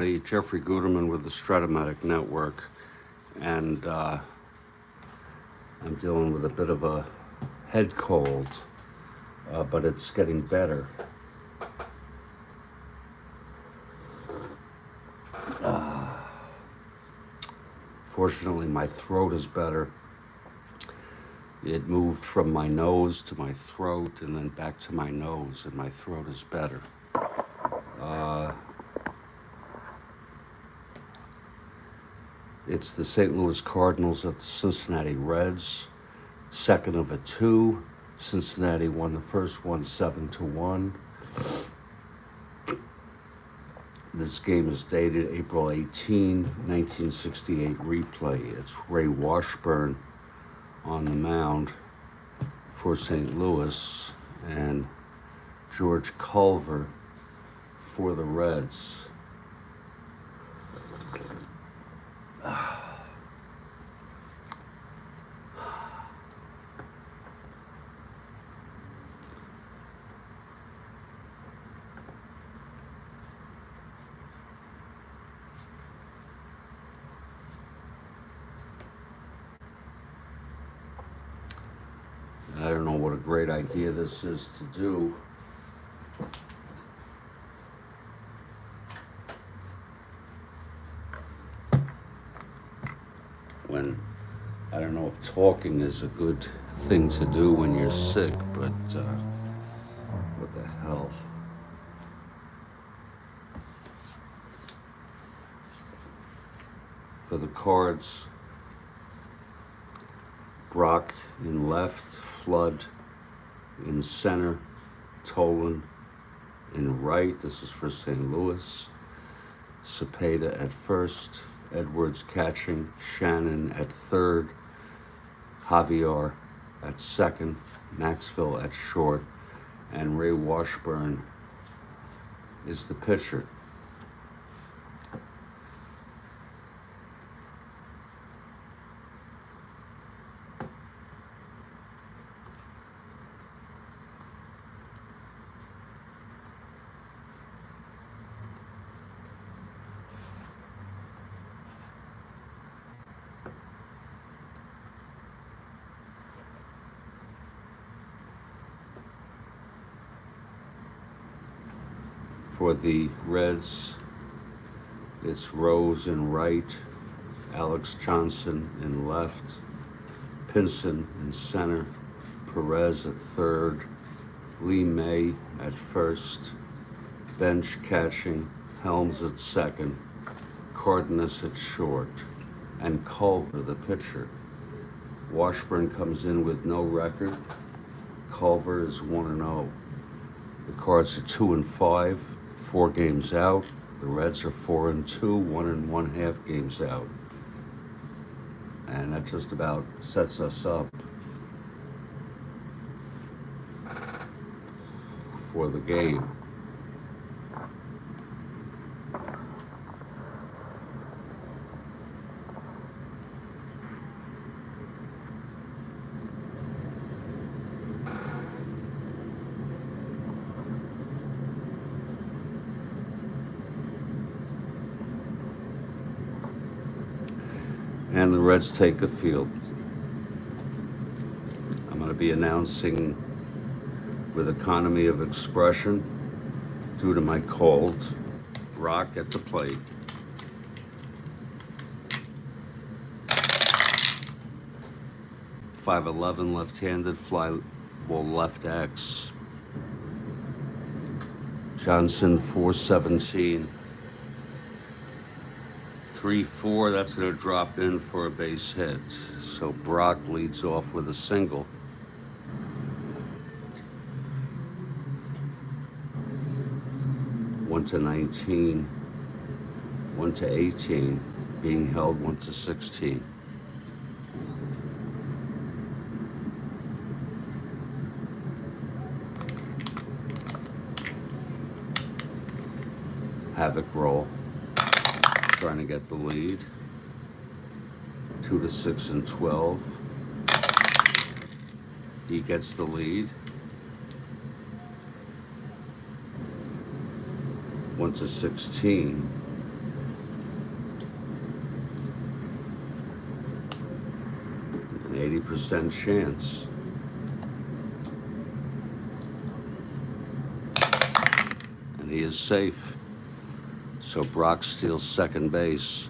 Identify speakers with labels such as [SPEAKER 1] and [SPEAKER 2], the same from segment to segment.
[SPEAKER 1] Jeffrey Guterman with the Strat-O-Matic network, and I'm dealing with a bit of a head cold, but it's getting better. Fortunately, my throat is better. It moved from my nose to my throat and then back to my nose, and my throat is better. It's the St. Louis Cardinals at the Cincinnati Reds, second of a two. Cincinnati won the first one 7-1. This game is dated April 18, 1968 replay. It's Ray Washburn on the mound for St. Louis and George Culver for the Reds. I don't know what a great idea this is to do. I don't know if talking is a good thing to do when you're sick, but what the hell? For the Cards, Brock in left, Flood in center, Tolan in right. This is for St. Louis. Cepeda at first, Edwards catching, Shannon at third, Javier at second, Maxville at short, and Ray Washburn is the pitcher. For the Reds, it's Rose in right, Alex Johnson in left, Pinson in center, Perez at third, Lee May at first, bench catching, Helms at second, Cardenas at short, and Culver the pitcher. Washburn comes in with no record. Culver is 1-0. The Cards are 2-5. 4 games out. The Reds are 4-2, 1 1/2 games out. And that just about sets us up for the game. And the Reds take the field. I'm going to be announcing with economy of expression due to my cold. Brock at the plate. .511 left-handed, fly ball left X. Johnson 417. 3-4, that's going to drop in for a base hit. So Brock leads off with a single. One to 19, 1 to 18, being held 1 to 16. Havoc roll. Trying to get the lead. 2 to 6 and 12. He gets the lead. 1 to 16. 80% chance. And he is safe. So Brock steals second base.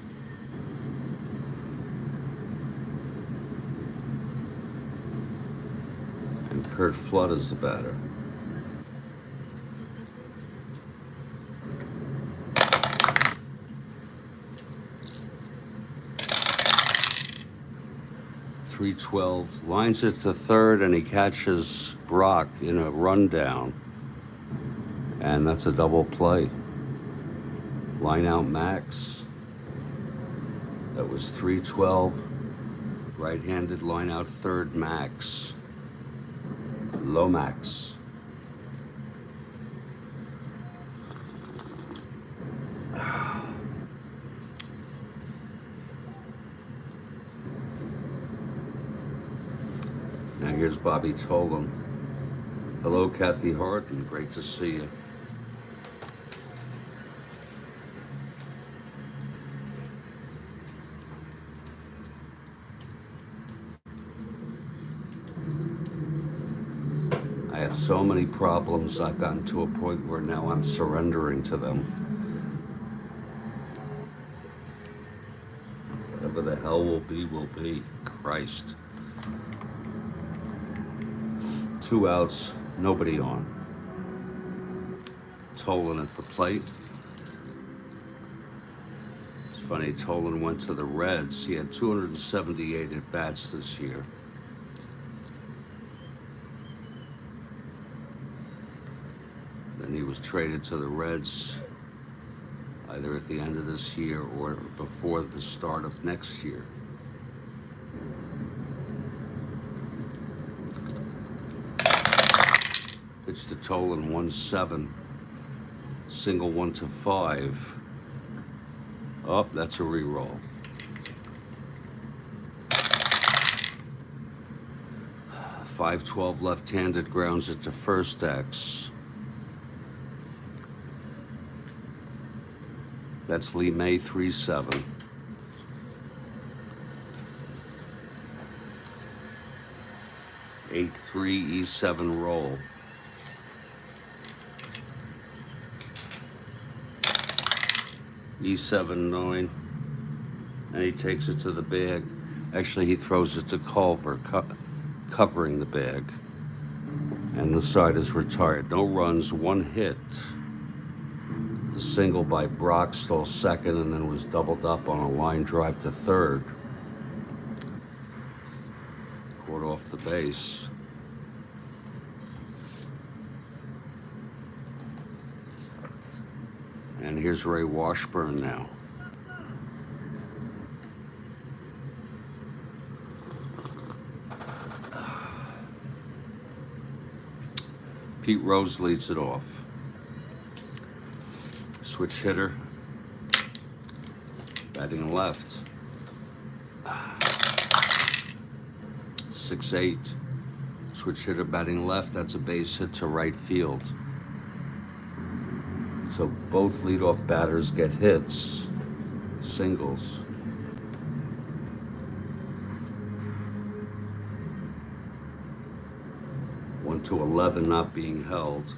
[SPEAKER 1] And Kurt Flood is the batter. .312, lines it to third, and he catches Brock in a rundown. And that's a double play. Line out Max. That was .312. Right-handed line out third Max. Lomax. Now here's Bobby Tolan. Hello, Kathy Horton. Great to see you. I have so many problems. I've gotten to a point where now I'm surrendering to them. Whatever the hell will be, will be. Christ. 2 outs, nobody on. Tolan at the plate. It's funny, Tolan went to the Reds. He had 278 at-bats this year. Then he was traded to the Reds either at the end of this year or before the start of next year. Pitch to Tolan, 1-7. Single 1-5. Oh, that's a re-roll. .512 left-handed, grounds it to first X. That's Lee May, 3-7. .83 E7 roll. E7-9, and he takes it to the bag. Actually, he throws it to Culver, covering the bag. And the side is retired. No runs, 1 hit. The single by Brock stole second and then was doubled up on a line drive to third. Caught off the base. And here's Ray Washburn now. Pete Rose leads it off. Switch hitter. Batting left. 6-8. Switch hitter batting left. That's a base hit to right field. So both leadoff batters get hits, singles. One to 11 not being held.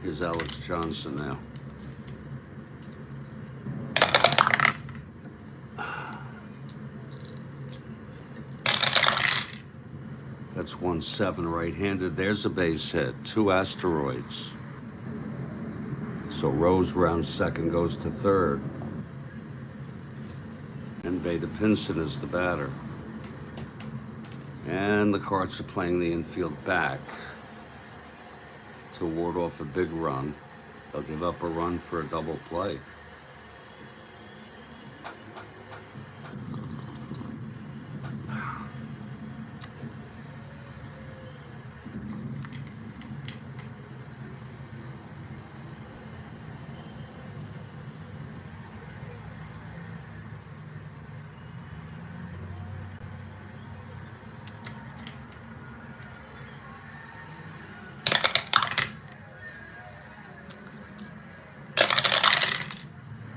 [SPEAKER 1] Here's Alex Johnson now. That's 1-7 right-handed. There's a base hit. 2 asteroids. So Rose rounds second, goes to third. And Veda Pinson is the batter. And the Cards are playing the infield back to ward off a big run. They'll give up a run for a double play.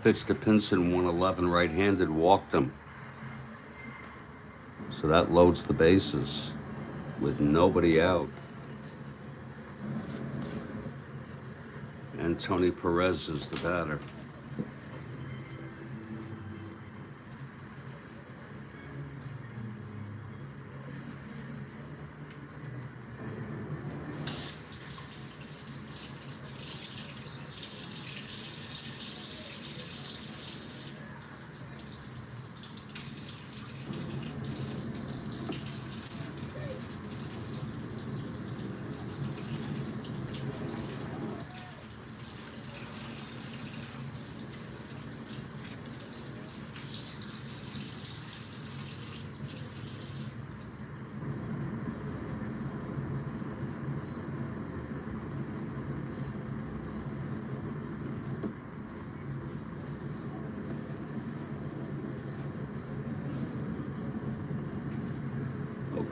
[SPEAKER 1] Pitch to Pinson, 111 right-handed, walked him. So that loads the bases with nobody out. And Tony Perez is the batter.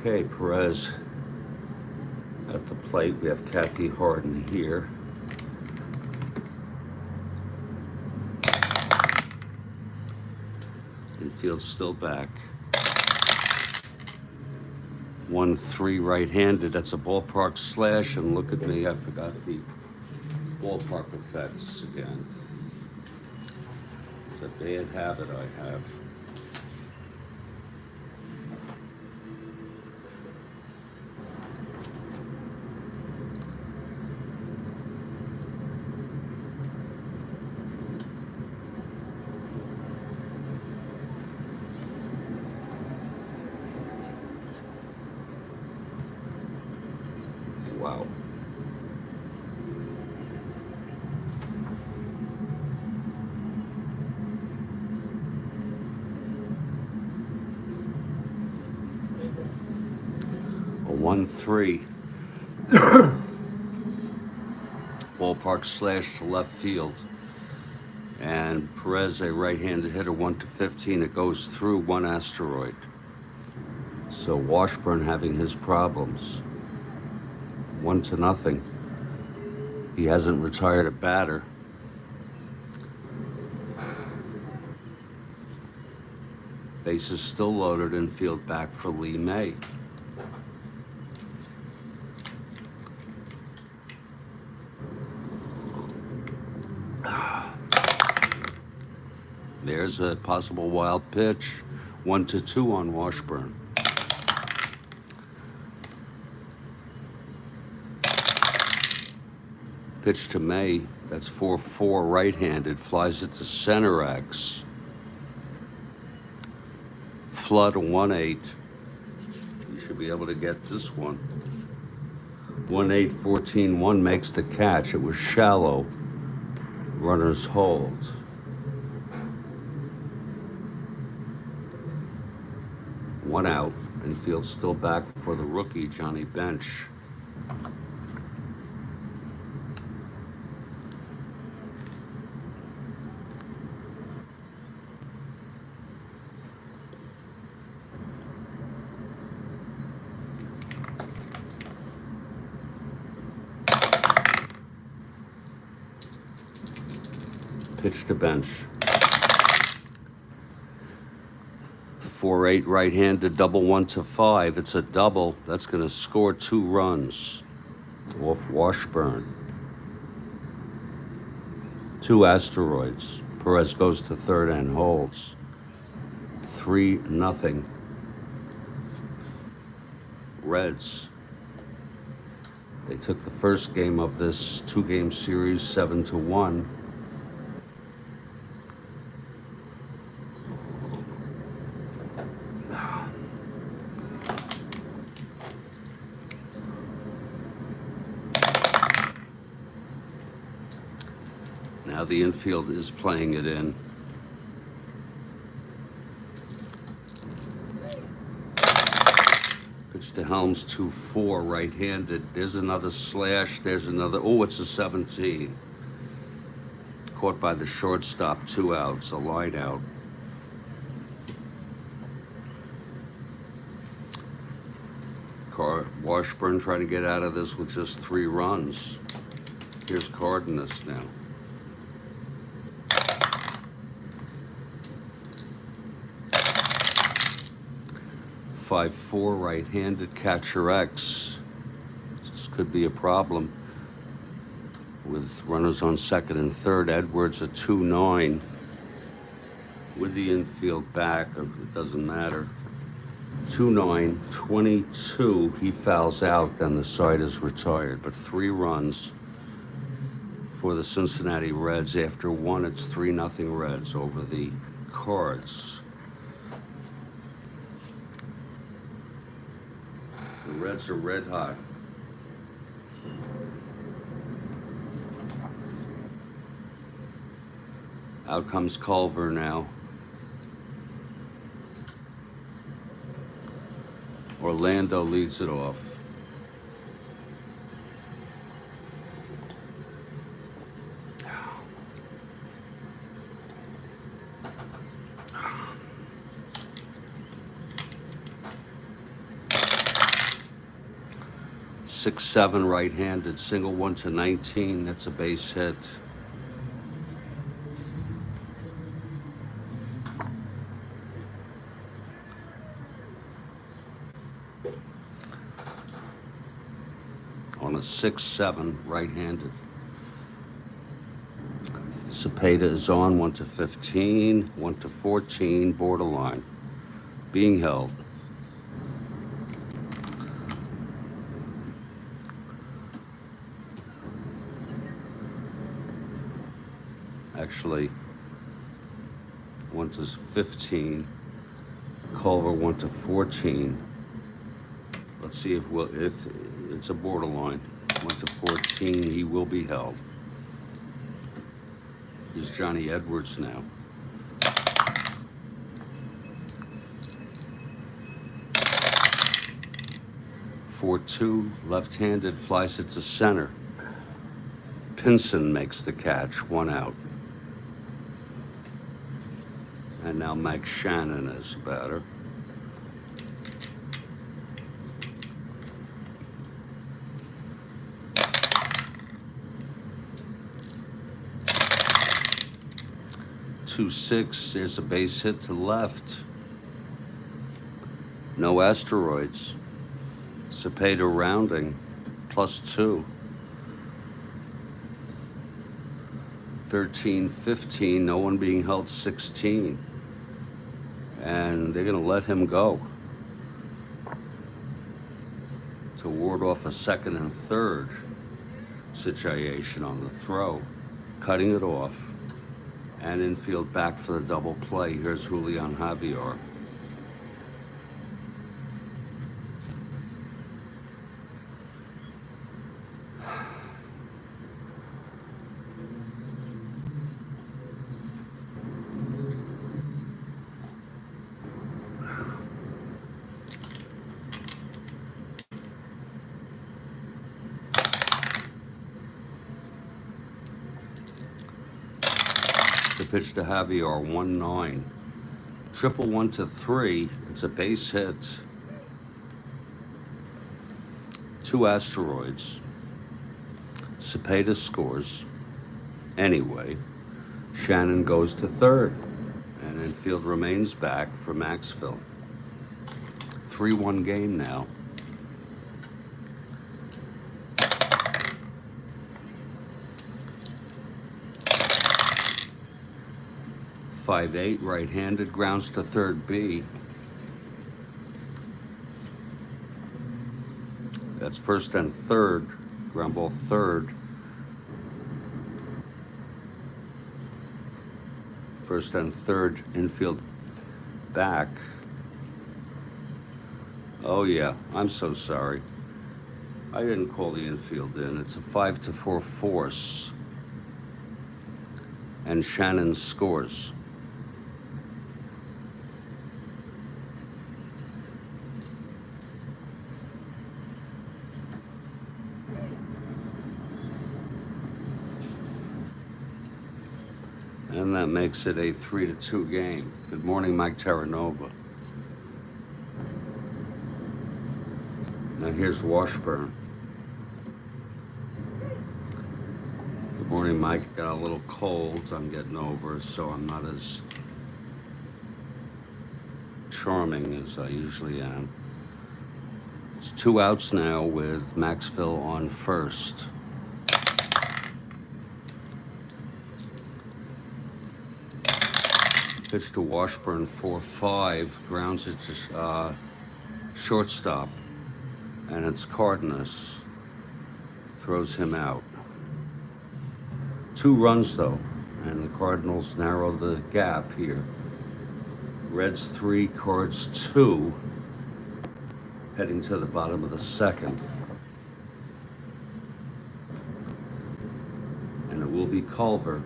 [SPEAKER 1] Okay, Perez at the plate. We have Kathy Harden here. Infield still back. 1-3 right-handed. That's a ballpark slash. And look at me, I forgot the ballpark effects again. It's a bad habit I have. Wow. A 1-3. Ballpark slash to left field. And Perez, a right-handed hitter, 1-15. It goes through one asteroid. So Washburn having his problems. 1-0. He hasn't retired a batter. Bases still loaded, infield back for Lee May. There's a possible wild pitch. 1-2 on Washburn. Pitch to May, that's 4-4 right-handed, flies it to center X. Flood 1-8. You should be able to get this one. 1-8, 14-1 makes the catch. It was shallow. Runners hold. One out. Infield still back for the rookie, Johnny Bench. Pitch to Bench. 4-8 right-handed, double 1-5. It's a double. That's going to score 2 runs off Washburn. 2 asteroids. Perez goes to third and holds. 3-0. Reds. They took the first game of this 2-game series 7-1. Now the infield is playing it in. Pitch to Helms, 2-4 right-handed. There's another slash. There's another. Oh, it's a 17. Caught by the shortstop. 2 outs. A line out. Washburn trying to get out of this with just 3 runs. Here's Cardinals now. 254 right-handed catcher X. This could be a problem with runners on second and third. Edwards a 2-9 with the infield back. It doesn't matter. 2-9, 22. He fouls out, and the side is retired. But 3 runs for the Cincinnati Reds. After 1, it's 3-0 Reds over the Cards. The Reds are red hot. Out comes Culver now. Orlando leads it off. Six, 7 right-handed, single 1 to 19. That's a base hit. On a 6-7 right-handed. Cepeda is on 1 to 15, 1 to 14, borderline. Being held. Actually, 1 to 15. Culver 1 to 14. Let's see if it's a borderline. 1 to 14, he will be held. Here's Johnny Edwards now. Four-2, left-handed, flies it to center. Pinson makes the catch, 1 out. And now Mike Shannon is batter. Two, 6, there's a base hit to left. No asteroids. Cepeda rounding, +2. 13, 15, no one being held, 16. And they're gonna let him go to ward off a second and third situation on the throw. Cutting it off. And infield back for the double play. Here's Julian Javier. The pitch to Javier, 1-9. Triple 1 to 3. It's a base hit. 2 asteroids. Cepeda scores. Anyway, Shannon goes to third. And infield remains back for Maxville. 3-1 game now. 5-8, right-handed, grounds to third B. That's first and third, ground ball third. First and third, infield back. Oh yeah, I'm so sorry. I didn't call the infield in. It's a 5-4 force. And Shannon scores. And that makes it a 3-2 game. Good morning, Mike Terranova. Now here's Washburn. Good morning, Mike. Got a little cold I'm getting over, so I'm not as charming as I usually am. It's 2 outs now with Maxville on first. Pitch to Washburn, 4-5, grounds it to shortstop, and it's Cardinals. Throws him out. 2 runs though, and the Cardinals narrow the gap here. Reds 3, Cards 2, heading to the bottom of the second. And it will be Culver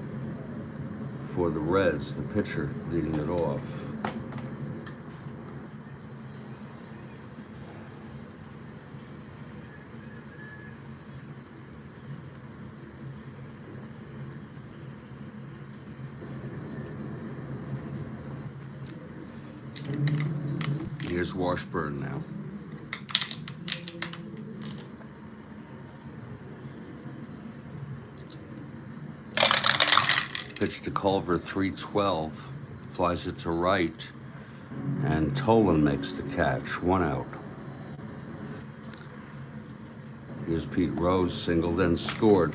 [SPEAKER 1] for the Reds, the pitcher, leading it off. Here's Washburn now. Pitch to Culver, 3-12, flies it to right, and Tolan makes the catch, 1 out. Here's Pete Rose, singled and scored.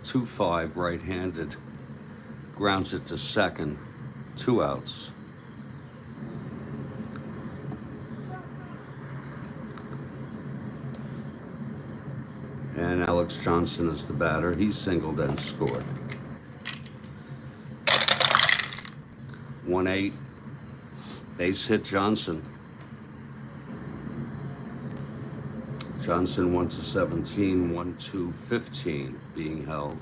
[SPEAKER 1] .25 right-handed, grounds it to second, 2 outs. And Alex Johnson is the batter. He singled and scored. 1-8, base hit Johnson. Johnson 1-17, 1-15 being held.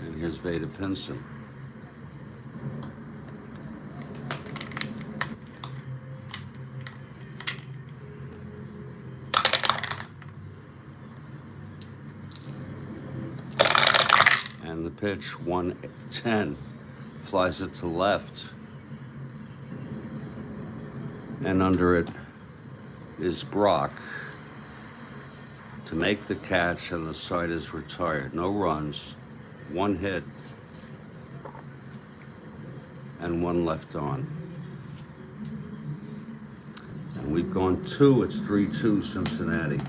[SPEAKER 1] And here's Veda Pinson. And the pitch, 1-10, flies it to left. And under it is Brock to make the catch, and the side is retired. No runs, 1 hit, and 1 left on. And we've gone 2, it's 3-2 Cincinnati.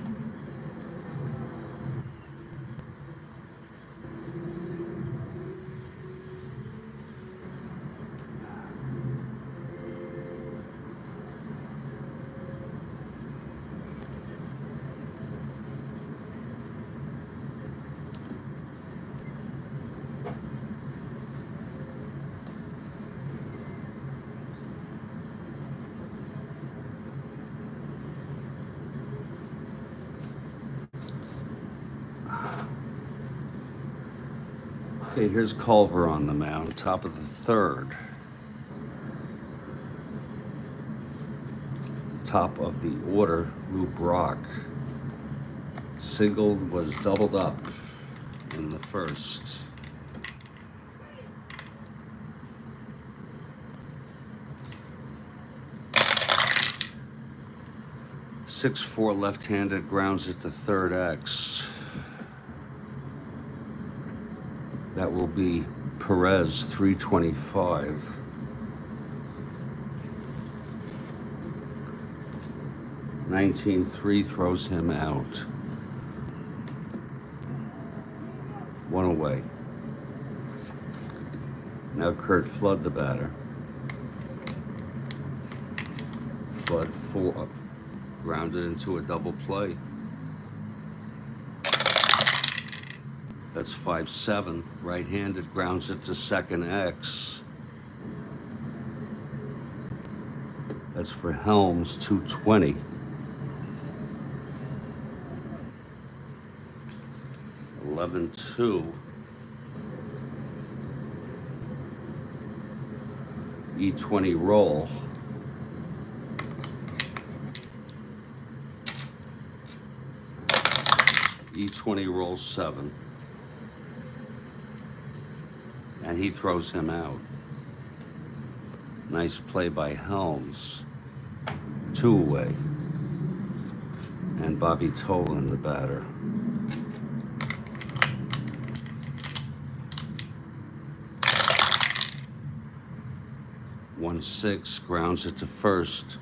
[SPEAKER 1] Okay, here's Culver on the mound, top of the third. Top of the order, Lou Brock. Singled, was doubled up in the first. .64 left-handed, grounds it to third X. That will be Perez, 325. .19-3 throws him out. 1 away. Now Kurt Flood, the batter. Flood 4 up, grounded into a double play. That's 5-7, right-handed, grounds it to second X. That's for Helms, 220. .11-2. E20 roll. E20 rolls 7. And he throws him out. Nice play by Helms. 2 away. and Bobby Tolan, the batter. 1-6, grounds it to first.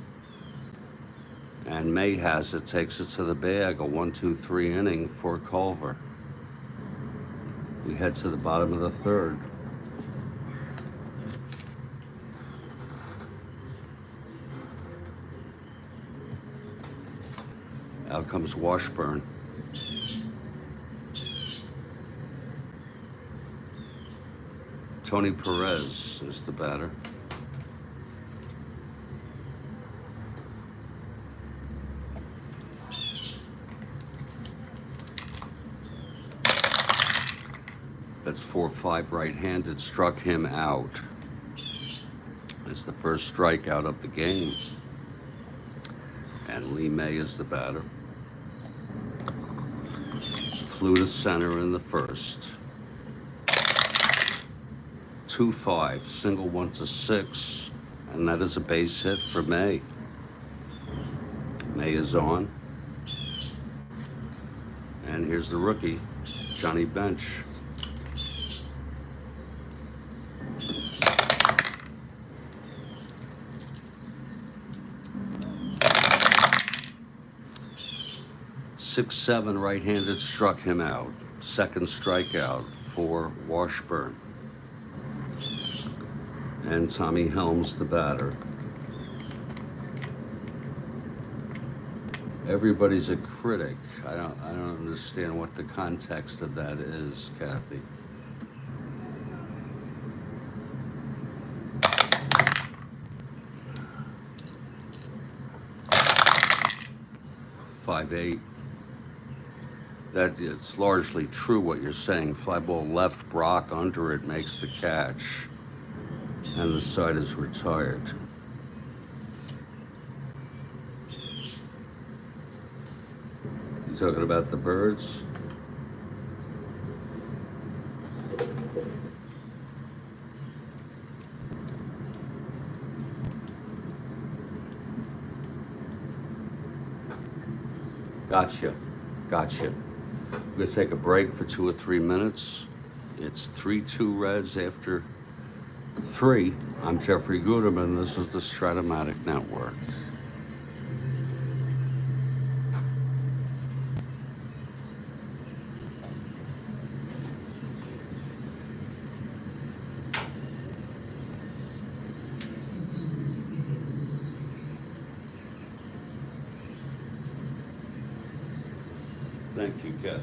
[SPEAKER 1] And May has it, takes it to the bag, a 1-2-3 inning for Culver. We head to the bottom of the third. Out comes Washburn. Tony Perez is the batter. That's 4-5 right-handed, struck him out. It's the first strikeout of the game. And Lee May is the batter. Flew to center in the first. 2-5, single 1-6, and that is a base hit for May. May is on. And here's the rookie, Johnny Bench. Six, 7 right-handed, struck him out. Second strikeout for Washburn. And Tommy Helms, the batter. Everybody's a critic. I don't understand what the context of that is, Kathy. .58. That it's largely true what you're saying. Fly ball left, Brock under it makes the catch, and the side is retired. You talking about the birds? Gotcha. We're going to take a break for 2 or 3 minutes. It's 3-2 Reds after 3. I'm Jeffrey Guterman. This is the Strat-O-Matic Network. Thank you, Kathy.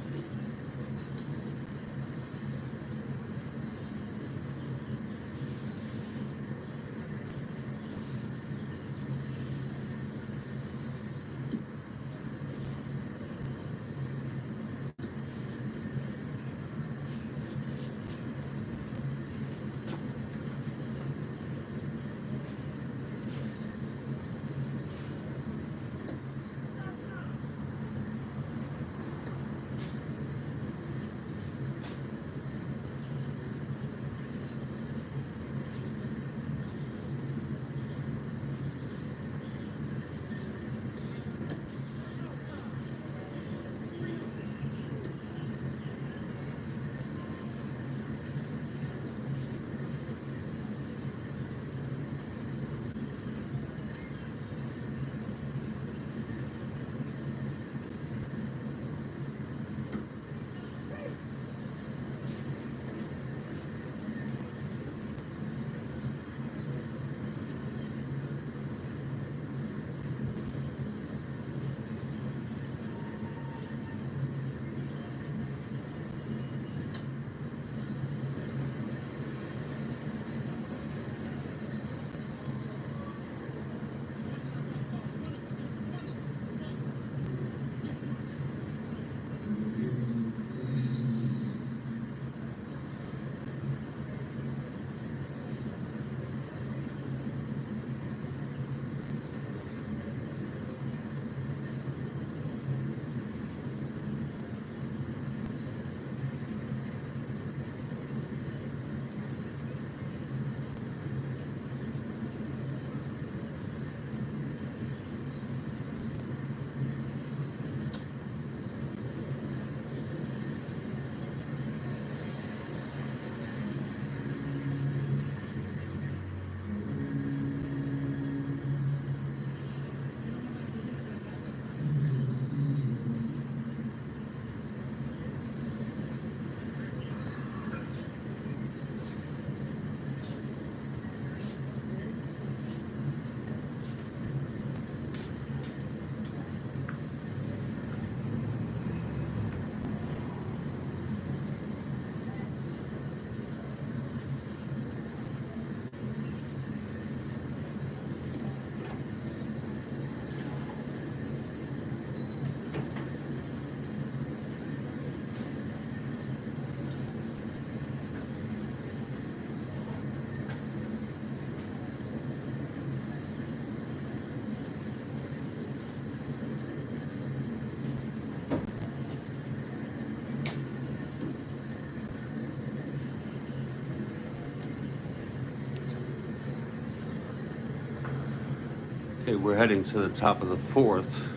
[SPEAKER 1] Okay, we're heading to the top of the fourth.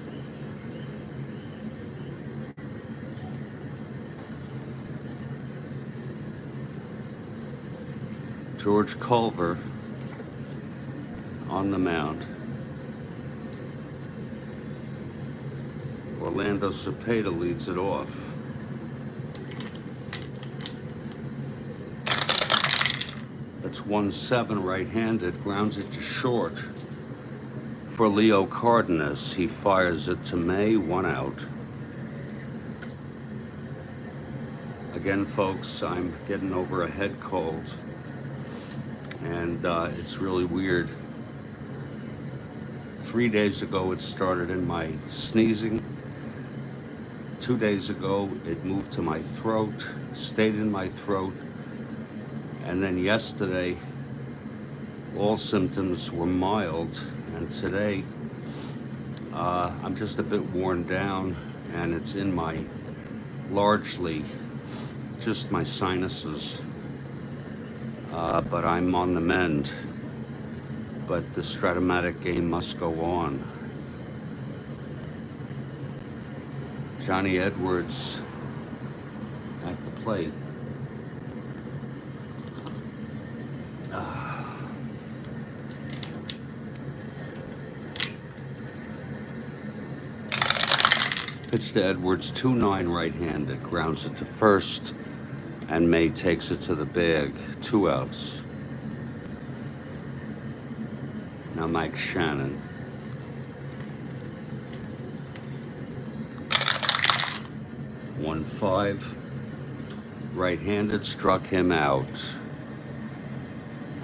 [SPEAKER 1] George Culver on the mound. Orlando Cepeda leads it off. That's 1-7 right-handed, grounds it to short. For Leo Cardenas, he fires it to May, 1 out. Again, folks, I'm getting over a head cold, and it's really weird. 3 days ago, it started in my sneezing. 2 days ago, it moved to my throat, stayed in my throat, and then yesterday, all symptoms were mild, and today, I'm just a bit worn down, and it's in my, largely, just my sinuses, but I'm on the mend. But the Strat-O-Matic game must go on. Johnny Edwards at the plate. Pitch to Edwards, 2-9 right-handed, grounds it to first, and May takes it to the bag, 2 outs. Now Mike Shannon. One 5, right-handed, struck him out.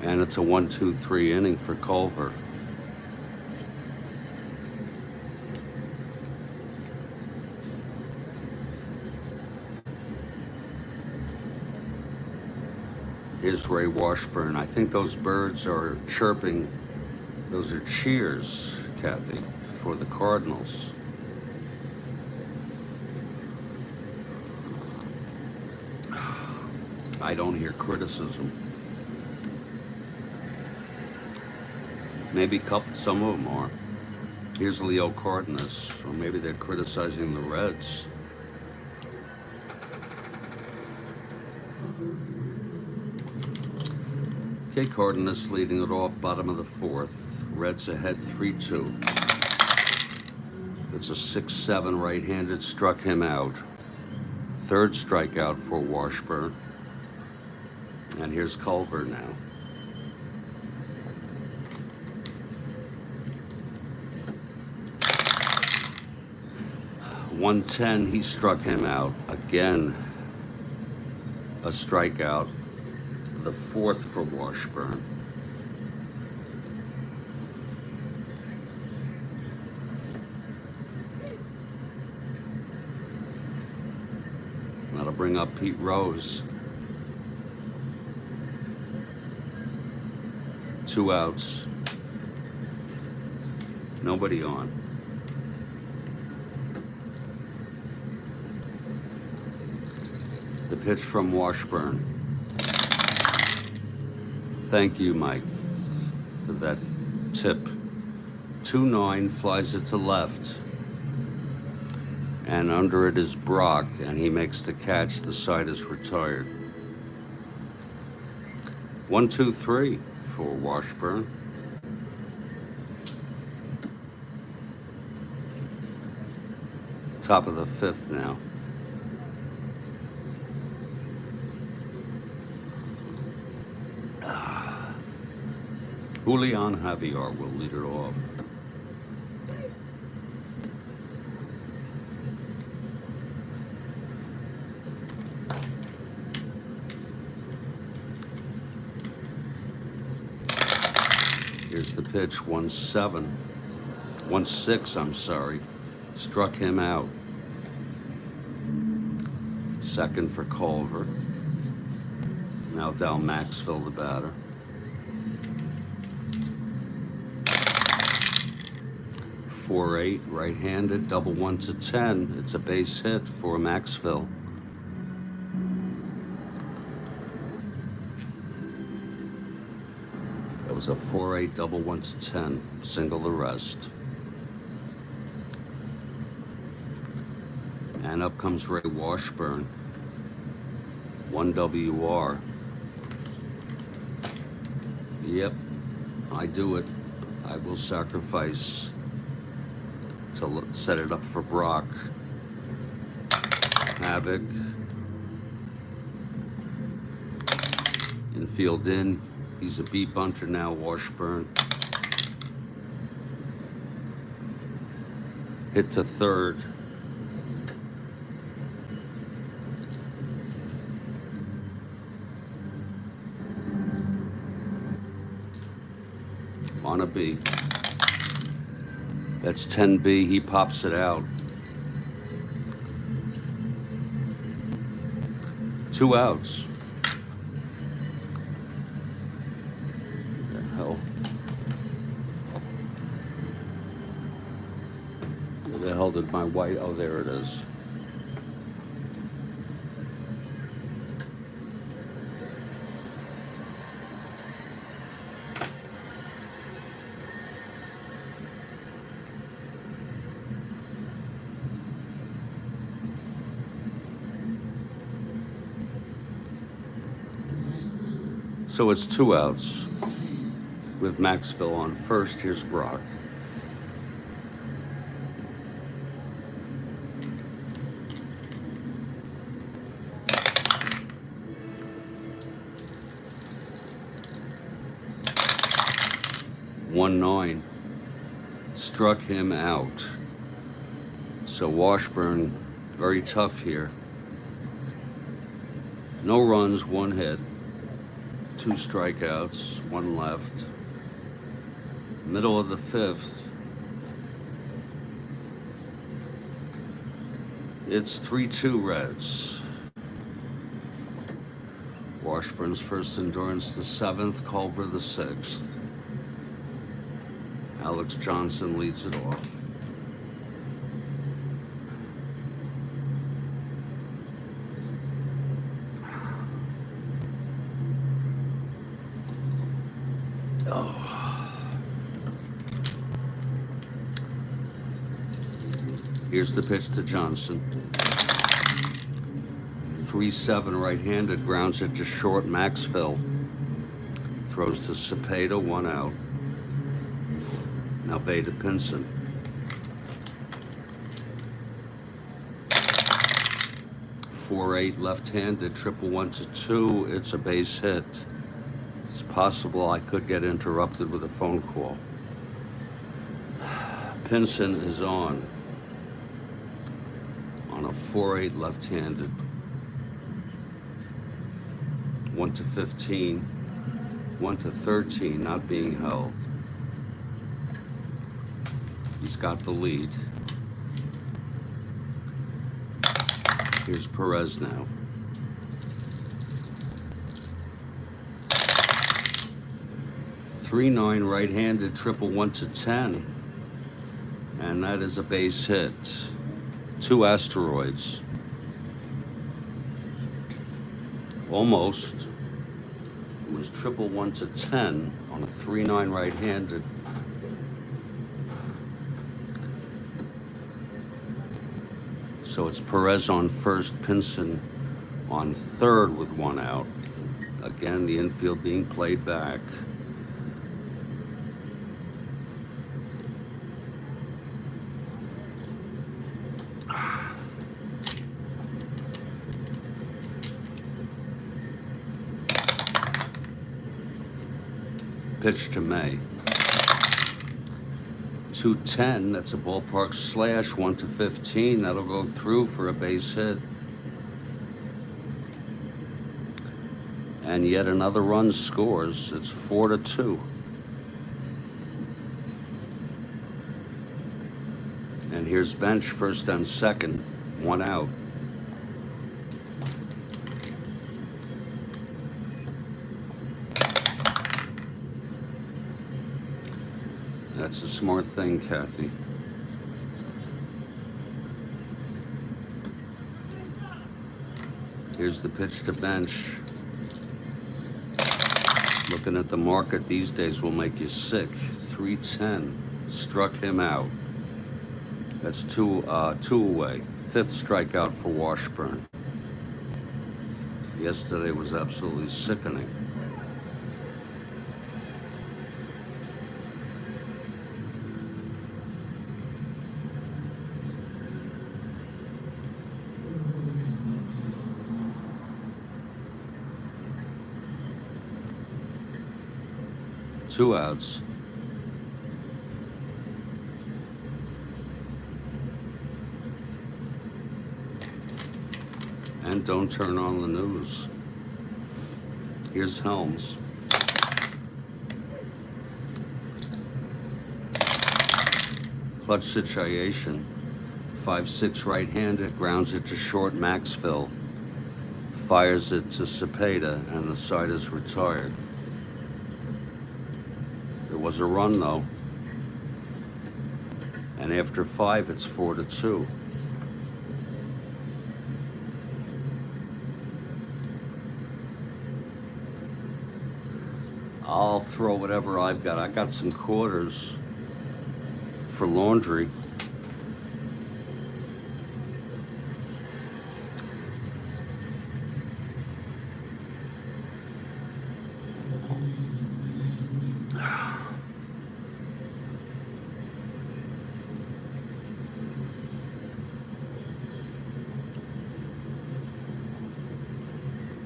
[SPEAKER 1] And it's a 1-2-3 inning for Culver. Here's Ray Washburn. I think those birds are chirping. Those are cheers, Kathy, for the Cardinals. I don't hear criticism. Maybe some of them are. Here's Leo Cardenas, or maybe they're criticizing the Reds. Okay, Cardenas leading it off, bottom of the fourth. Reds ahead 3-2. That's a 6-7 right-handed, struck him out. Third strikeout for Washburn. And here's Culver now. .110, he struck him out. Again, a strikeout. The fourth for Washburn. That'll bring up Pete Rose. 2 outs. Nobody on. The pitch from Washburn. Thank you, Mike, for that tip. 2-9, flies it to left. And under it is Brock, and he makes the catch. The side is retired. 1-2-3 for Washburn. Top of the fifth now. Julian Javier will lead it off. Here's the pitch, 1-7. 1-6, I'm sorry. Struck him out. Second for Culver. Now Dal Maxfield, the batter. 4-8, right-handed, double 1-10. It's a base hit for Maxfield. That was a 4-8 double 1 to 10, single the rest. And up comes Ray Washburn, 1 WR. Yep, I do it. I will sacrifice to set it up for Brock. Havoc. Infield in. He's a beat bunter now, Washburn. Hit to third. On a B. That's 10B. He pops it out. 2 outs. What the hell? Where the hell did my white? Oh, there it is. So it's 2 outs with Maxville on first. Here's Brock. One 9 struck him out. So Washburn, very tough here. No runs, 1 hit. 2 strikeouts, 1 left. Middle of the 5th. It's 3-2 Reds. Washburn's first endurance the 7th, Culver the 6th. Alex Johnson leads it off. Here's the pitch to Johnson. 3-7 right-handed, grounds it to short. Maxville throws to Cepeda, 1 out. Now Bay to Pinson. 4-8 left-handed, triple 1 to 2. It's a base hit. It's possible I could get interrupted with a phone call. Pinson is on a 4-8 left-handed. 1 to 15, 1 to 13, not being held. He's got the lead. Here's Perez now. .39 right-handed, triple 1 to 10, and that is a base hit. 2 asteroids. Almost. It was triple 1 to 10 on a 3-9 right-handed. So it's Perez on first, Pinson on third with 1 out. Again, the infield being played back. Pitch to May. 2-10, that's a ballpark slash. 1 to 15, that'll go through for a base hit. And yet another run scores. It's 4 to 2. And here's Bench, first and second, 1 out. That's a smart thing, Kathy. Here's the pitch to Bench. Looking at the market these days will make you sick. 310 struck him out. That's two away. Fifth strikeout for Washburn. Yesterday was absolutely sickening. Two outs. And don't turn on the news. Here's Helms. Clutch situation. 5-6 right-handed, grounds it to short Maxville. Fires it to Cepeda, and the side is retired. There was a run though. And after 5, it's 4-2. I'll throw whatever I've got. I got some quarters for laundry.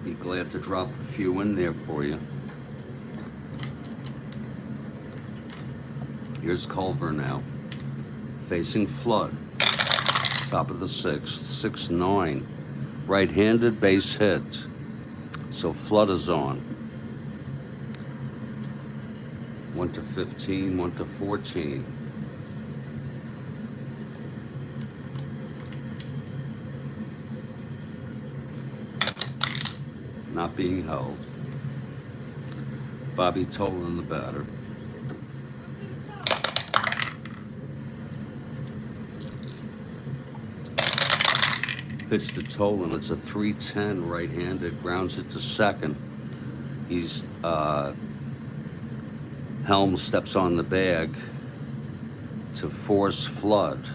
[SPEAKER 1] Be glad to drop a few in there for you. Here's Culver now, facing Flood. Top of the 6th, 6-9. Right-handed base hit. So Flood is on. 1-15, 1-14. Not being held. Bobby Tolan, the batter. Pitch to Tolan. It's a 3-10 right-handed. Grounds it to second. He's Helms steps on the bag to force Flood.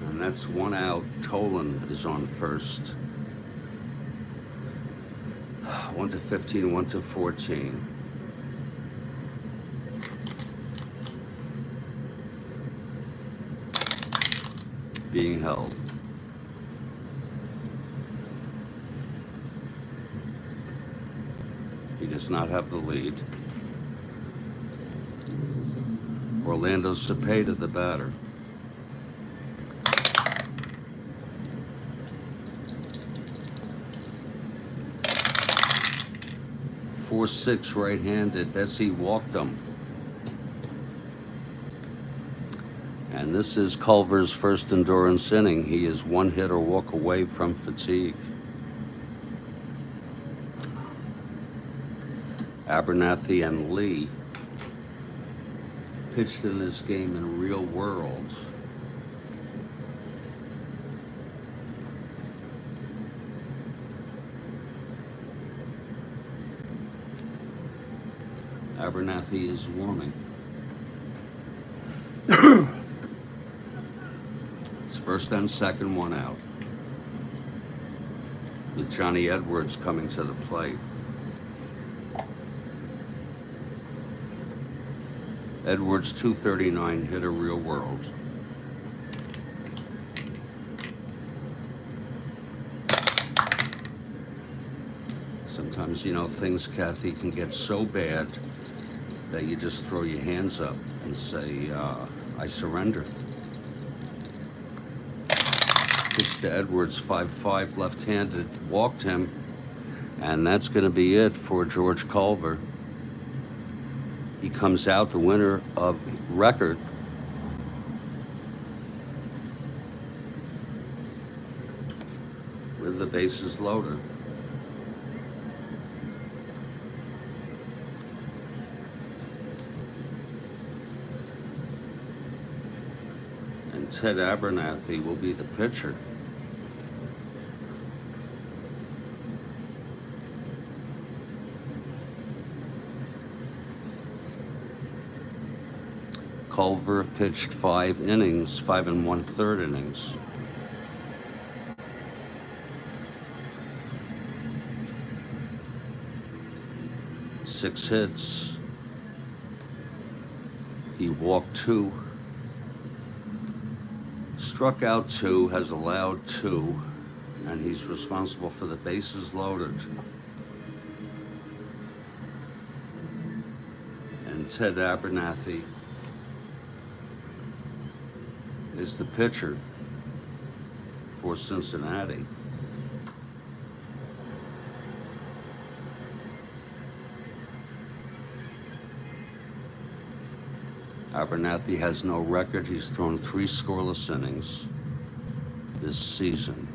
[SPEAKER 1] And that's 1 out. Tolan is on first. 1-15, 1-14. Being held. He does not have the lead. Orlando Cepeda, the batter. Four, 6 right-handed. Bessie walked him. And this is Culver's first endurance inning. He is 1 hit or walk away from fatigue. Abernathy and Lee pitched in this game in real world. Abernathy is warming. It's first and second, 1 out. With Johnny Edwards coming to the plate. Edwards, 239 hitter, real world. Sometimes, things, Kathy, can get so bad that you just throw your hands up and say, I surrender. Pitch to Edwards, 5-5, left-handed, walked him, and that's going to be it for George Culver. He comes out the winner of record. With the bases loaded. And Ted Abernathy will be the pitcher. Culver pitched 5 innings, 5 1/3 innings. Six hits. He walked 2, struck out 2, has allowed 2, and he's responsible for the bases loaded. And Ted Abernathy is the pitcher for Cincinnati. Abernathy has no record. He's thrown 3 scoreless innings this season.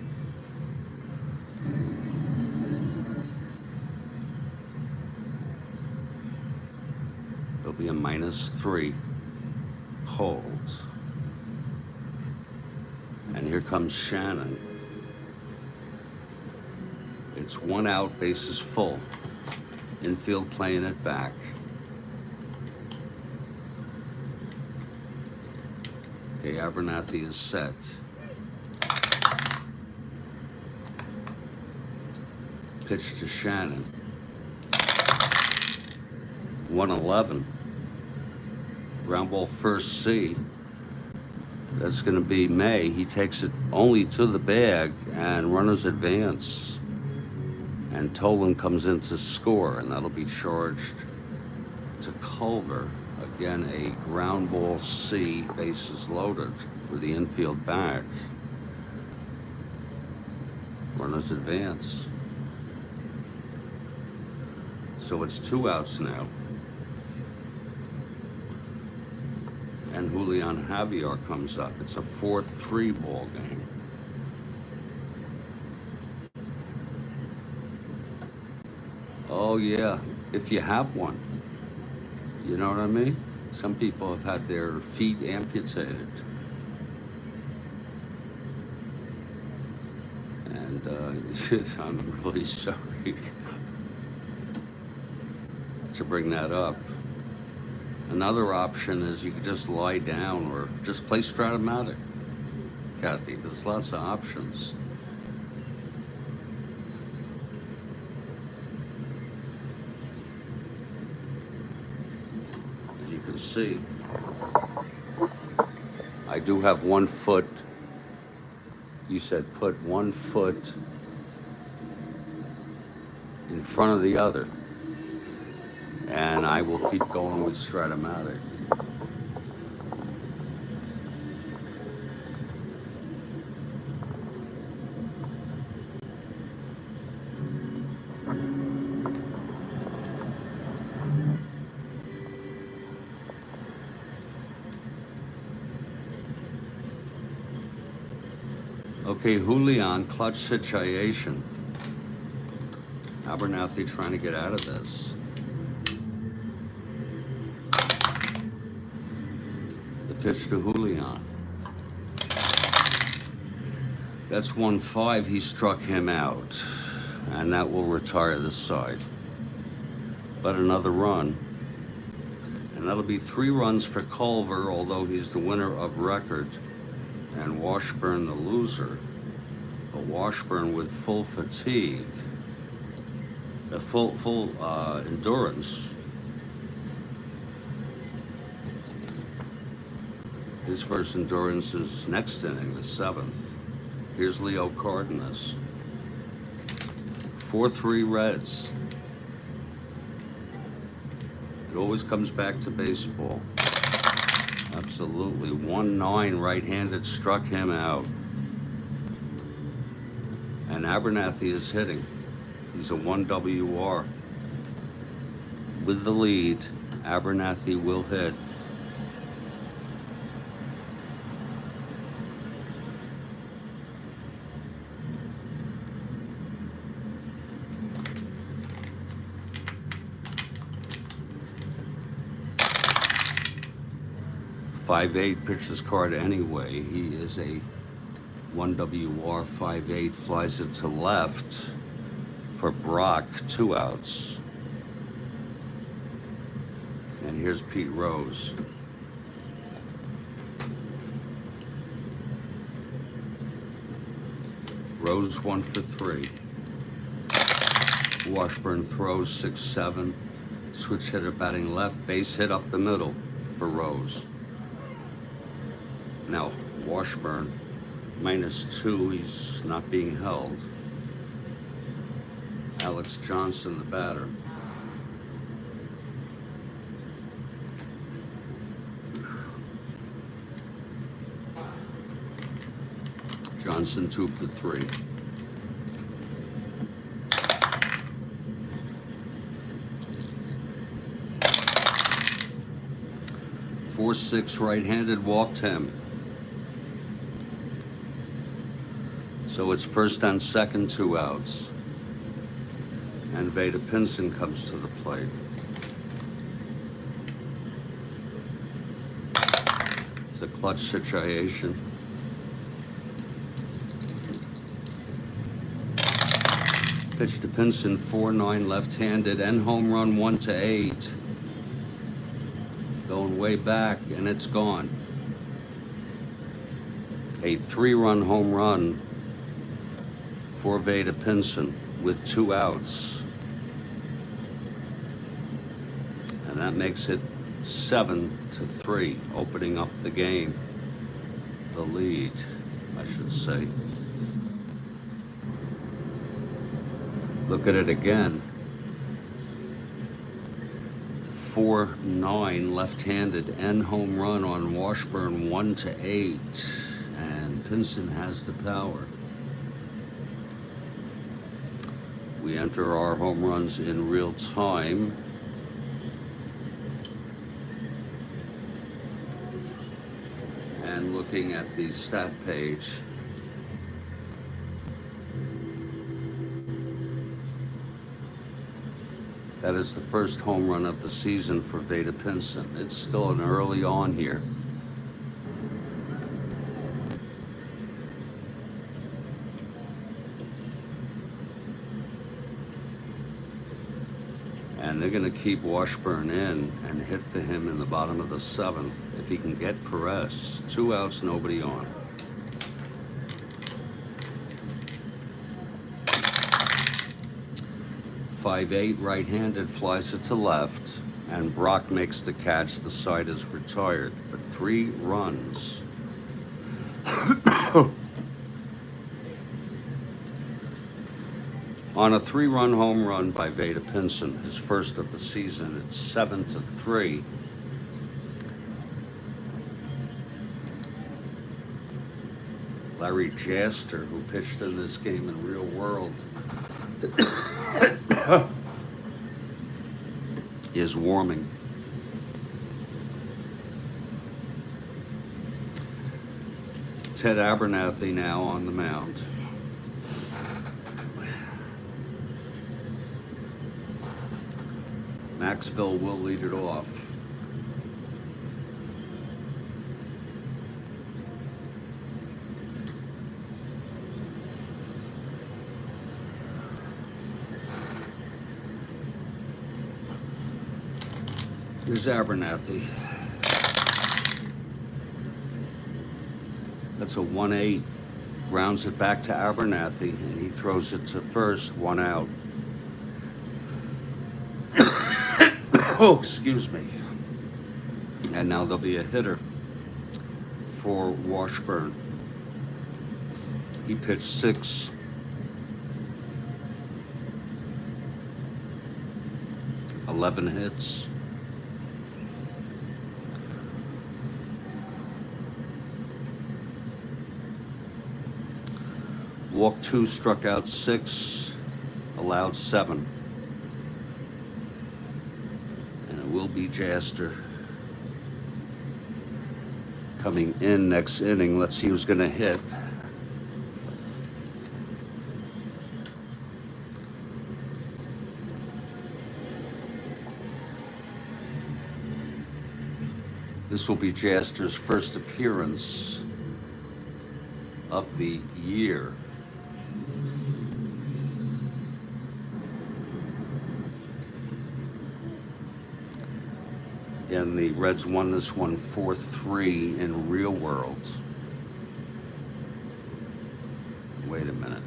[SPEAKER 1] It'll be a -3. Hold. And here comes Shannon. It's 1 out, bases full. Infield playing it back. Okay, Abernathy is set. Pitch to Shannon. 1-11. Ground ball first C. That's going to be May. He takes it only to the bag, and runners advance. And Tolan comes in to score, and that'll be charged to Culver. Again, a ground ball C, bases loaded, with the infield back. Runners advance. So it's 2 outs now. And Julian Javier comes up. It's a 4-3 ball game. Oh yeah, if you have one. You know what I mean? Some people have had their feet amputated. And I'm really sorry to bring that up. Another option is you could just lie down or just play Strat-O-Matic, Kathy. There's lots of options. As you can see, I do have 1 foot. You said put 1 foot in front of the other. And I will keep going with Strat-O-Matic. Okay, Julian, clutch situation. Abernathy trying to get out of this. Pitch to Julian. That's 1-5. He struck him out, and that will retire this side. But another run, and that'll be 3 runs for Culver, although he's the winner of record, and Washburn the loser. But Washburn with full fatigue, full endurance. His first endurance is next inning, the 7th. Here's Leo Cardinals. 4-3 Reds. It always comes back to baseball. Absolutely. 1-9 right-handed struck him out. And Abernathy is hitting. He's a 1 WR. With the lead, Abernathy will hit. .58 pitches card anyway. He is a 1 WR. 5-8 flies it to left for Brock. 2 outs. And here's Pete Rose. Rose 1 for 3. Washburn throws 6-7. Switch hitter batting left, base hit up the middle for Rose. Now Washburn -2, he's not being held. Alex Johnson, the batter. Johnson 2 for 3. Four, 6 right-handed, walked him. So it's first and second, 2 outs. And Veda Pinson comes to the plate. It's a clutch situation. Pitch to Pinson, 4-9 left-handed, and home run 1-8. Going way back, and it's gone. A 3-run home run for Veda Pinson with 2 outs. And that makes it 7-3, opening up the game. The lead, I should say. Look at it again. 4-9 left-handed and home run on Washburn 1-8, and Pinson has the power. We enter our home runs in real time. And looking at the stat page, that is the first home run of the season for Veda Pinson. It's still an early on here. And they're going to keep Washburn in and hit for him in the bottom of the 7th if he can get Perez. 2 outs, nobody on. .58 right-handed, flies it to left, and Brock makes the catch. The side is retired, but 3 runs. On a 3-run home run by Veda Pinson, his first of the season, it's 7-3. Larry Jaster, who pitched in this game in real world, is warming. Ted Abernathy now on the mound. Maxville will lead it off. Here's Abernathy. That's a 1-8. Grounds it back to Abernathy, and he throws it to first, 1 out. Oh, excuse me. And now there'll be a hitter for Washburn. He pitched 6. Eleven hits. Walked 2, struck out 6, allowed 7. And it will be Jaster coming in next inning. Let's see who's going to hit. This will be Jaster's first appearance of the year. Again, the Reds won this one 4-3 in real world. Wait a minute.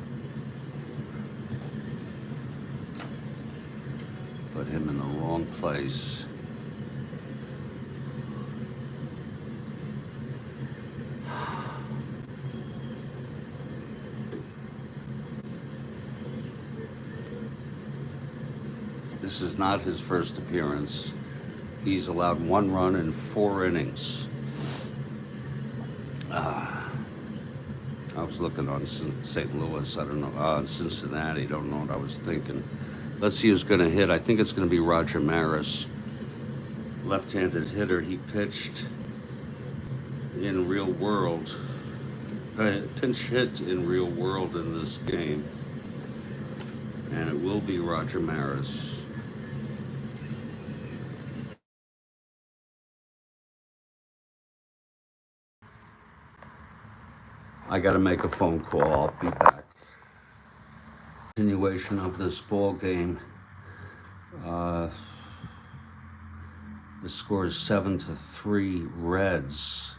[SPEAKER 1] wrong place. This is not his first appearance. He's allowed 1 run in 4 innings. I was looking on St. Louis, I don't know, on Cincinnati, don't know what I was thinking. Let's see who's going to hit. I think it's going to be Roger Maris, left-handed hitter. He pitched in real world, pinch hit in real world in this game, and it will be Roger Maris. I got to make a phone call. I'll be back. Continuation of this ball game. The score is 7-3 Reds,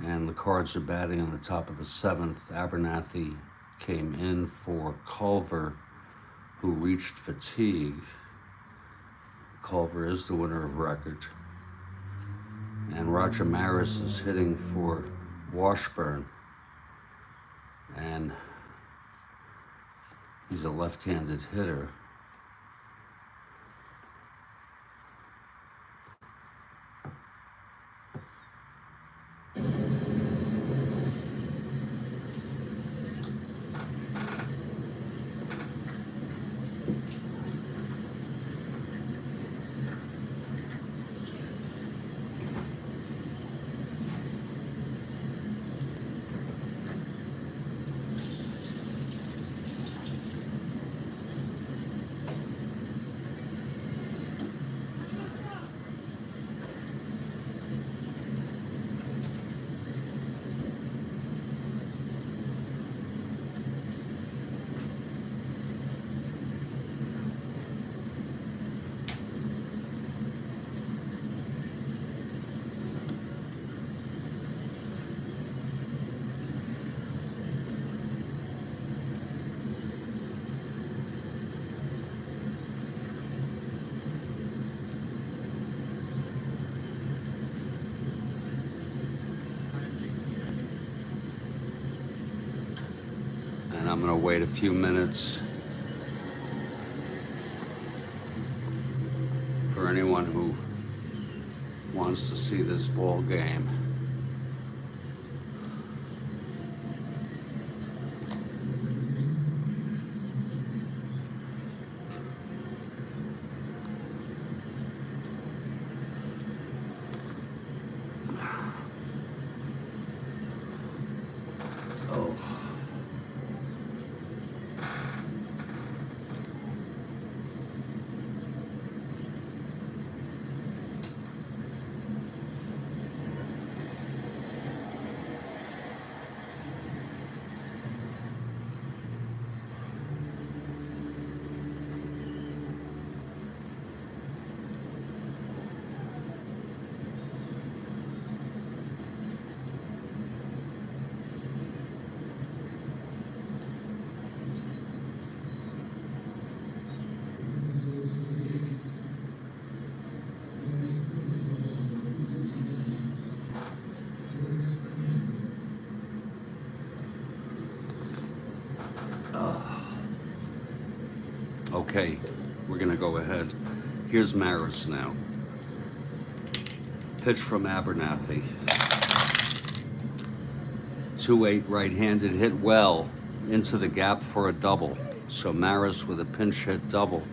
[SPEAKER 1] and the Cards are batting on the top of the 7th. Abernathy came in for Culver, who reached fatigue. Culver is the winner of record. And Roger Maris is hitting for Washburn. And he's a left-handed hitter. And I'm going to wait a few minutes for anyone who wants to see this ball game. Okay, we're going to go ahead. Here's Maris now. Pitch from Abernathy. 2-8 right-handed, hit well into the gap for a double. So Maris with a pinch hit double.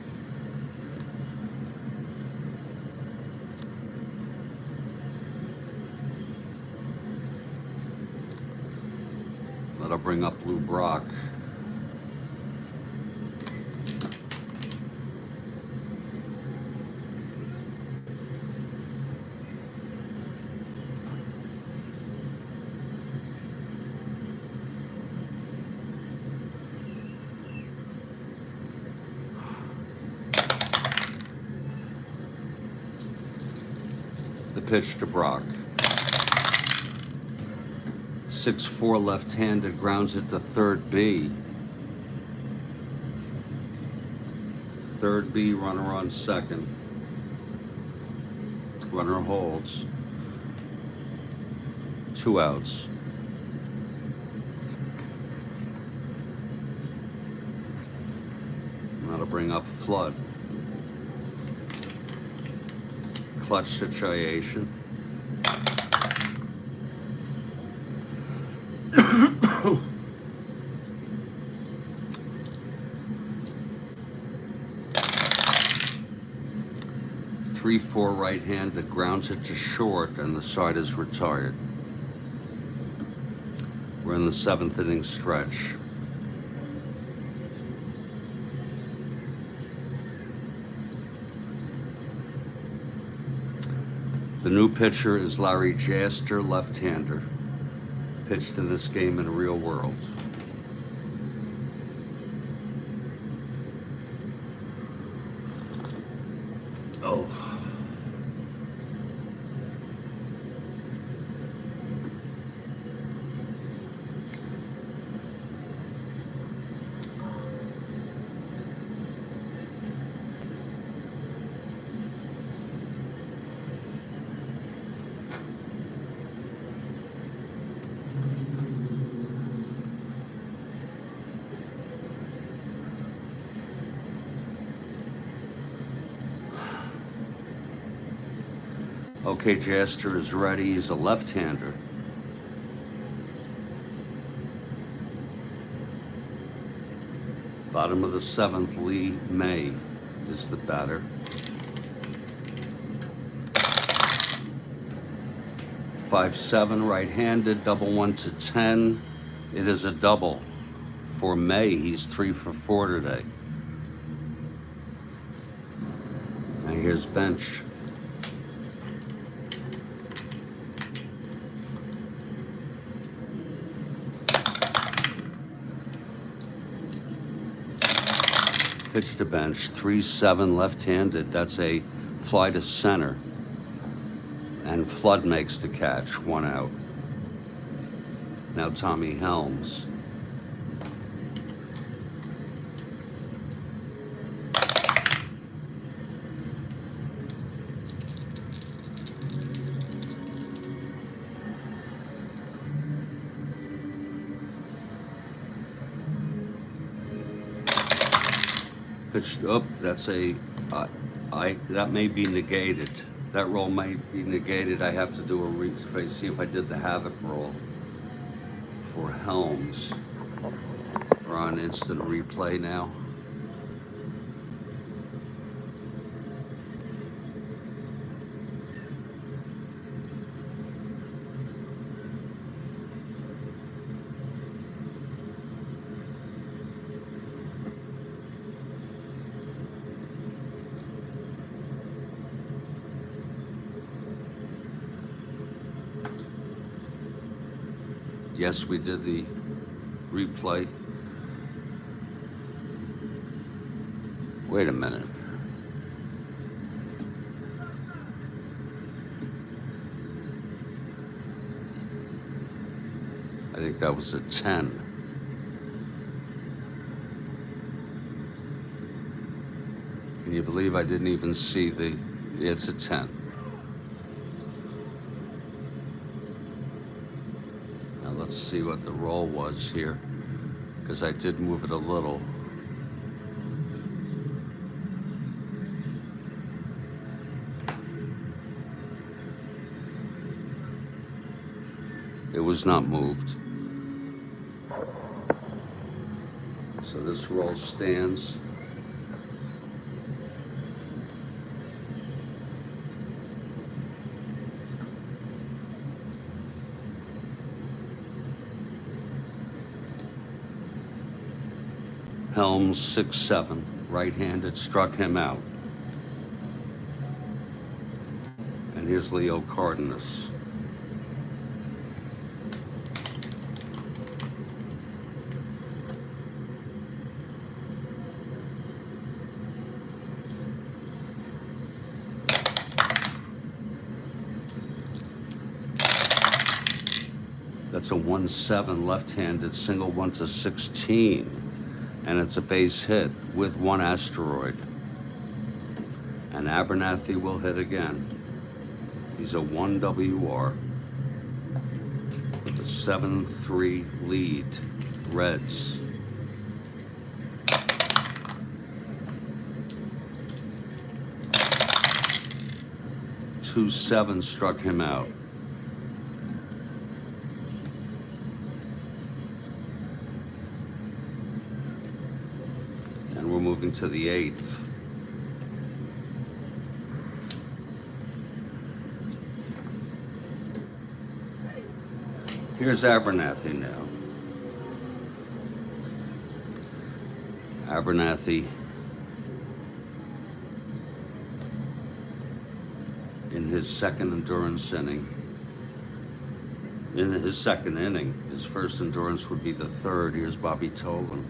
[SPEAKER 1] That'll bring up Lou Brock. The pitch to Brock. 6-4 left-handed, grounds it to third B. Third B, runner on second. Runner holds. 2 outs. Now to bring up Flood. Clutch situation. Three, 4 right hand that grounds it to short, and the side is retired. We're in the 7th inning stretch. The new pitcher is Larry Jaster, left-hander. Pitched in this game in the real world. Oh. Okay, Jaster is ready. He's a left-hander. Bottom of the 7th, Lee May is the batter. Five, 7, right-handed, double 1 to 10. It is a double for May. He's 3 for 4 today. And here's bench. Pitch to bench, 3-7, left-handed. That's a fly to center. And Flood makes the catch, 1 out. Now Tommy Helms. Pitched up, that's a, that may be negated. That roll might be negated. I have to do a replay, see if I did the havoc roll for Helms. We're on instant replay now. Yes, we did the replay. Wait a minute. I think that was a 10. Can you believe I didn't even see the, it's a 10. Let's see what the roll was here, because I did move it a little. It was not moved. So this roll stands. Helms, 6-7, right-handed, struck him out. And here's Leo Cardinals. That's a 1-7, left-handed, single 1 to 16. And it's a base hit with 1 asteroid. And Abernathy will hit again. He's a 1 WR with a 7-3 lead. Reds. Two 7 struck him out. And we're moving to the 8th. Here's Abernathy now. Abernathy in his second endurance inning. In his second inning, his first endurance would be the 3rd. Here's Bobby Tolan.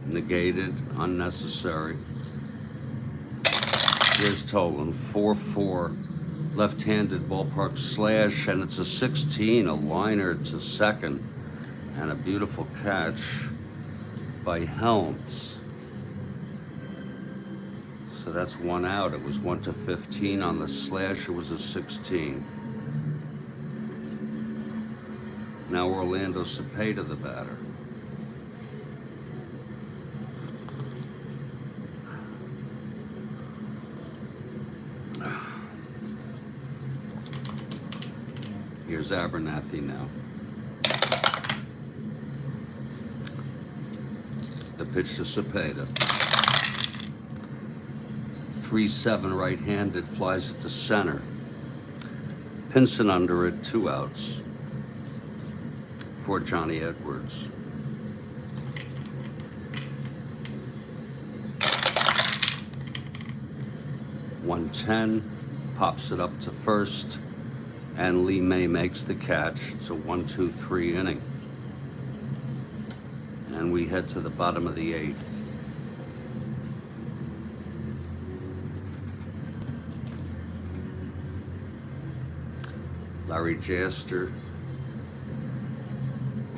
[SPEAKER 1] Negated, unnecessary. Here's Tolan, 4-4, left-handed ballpark slash, and it's a 16, a liner to second, and a beautiful catch by Helms. So that's 1 out. It was 1-15 on the slash. It was a 16. Now Orlando Cepeda, the batter. Here's Abernathy now. The pitch to Cepeda. 3-7 right-handed, flies it to center. Pinson under it, 2 outs for Johnny Edwards. .110, pops it up to first, and Lee May makes the catch. It's a 1-2-3 inning. And we head to the bottom of the 8th. Larry Jaster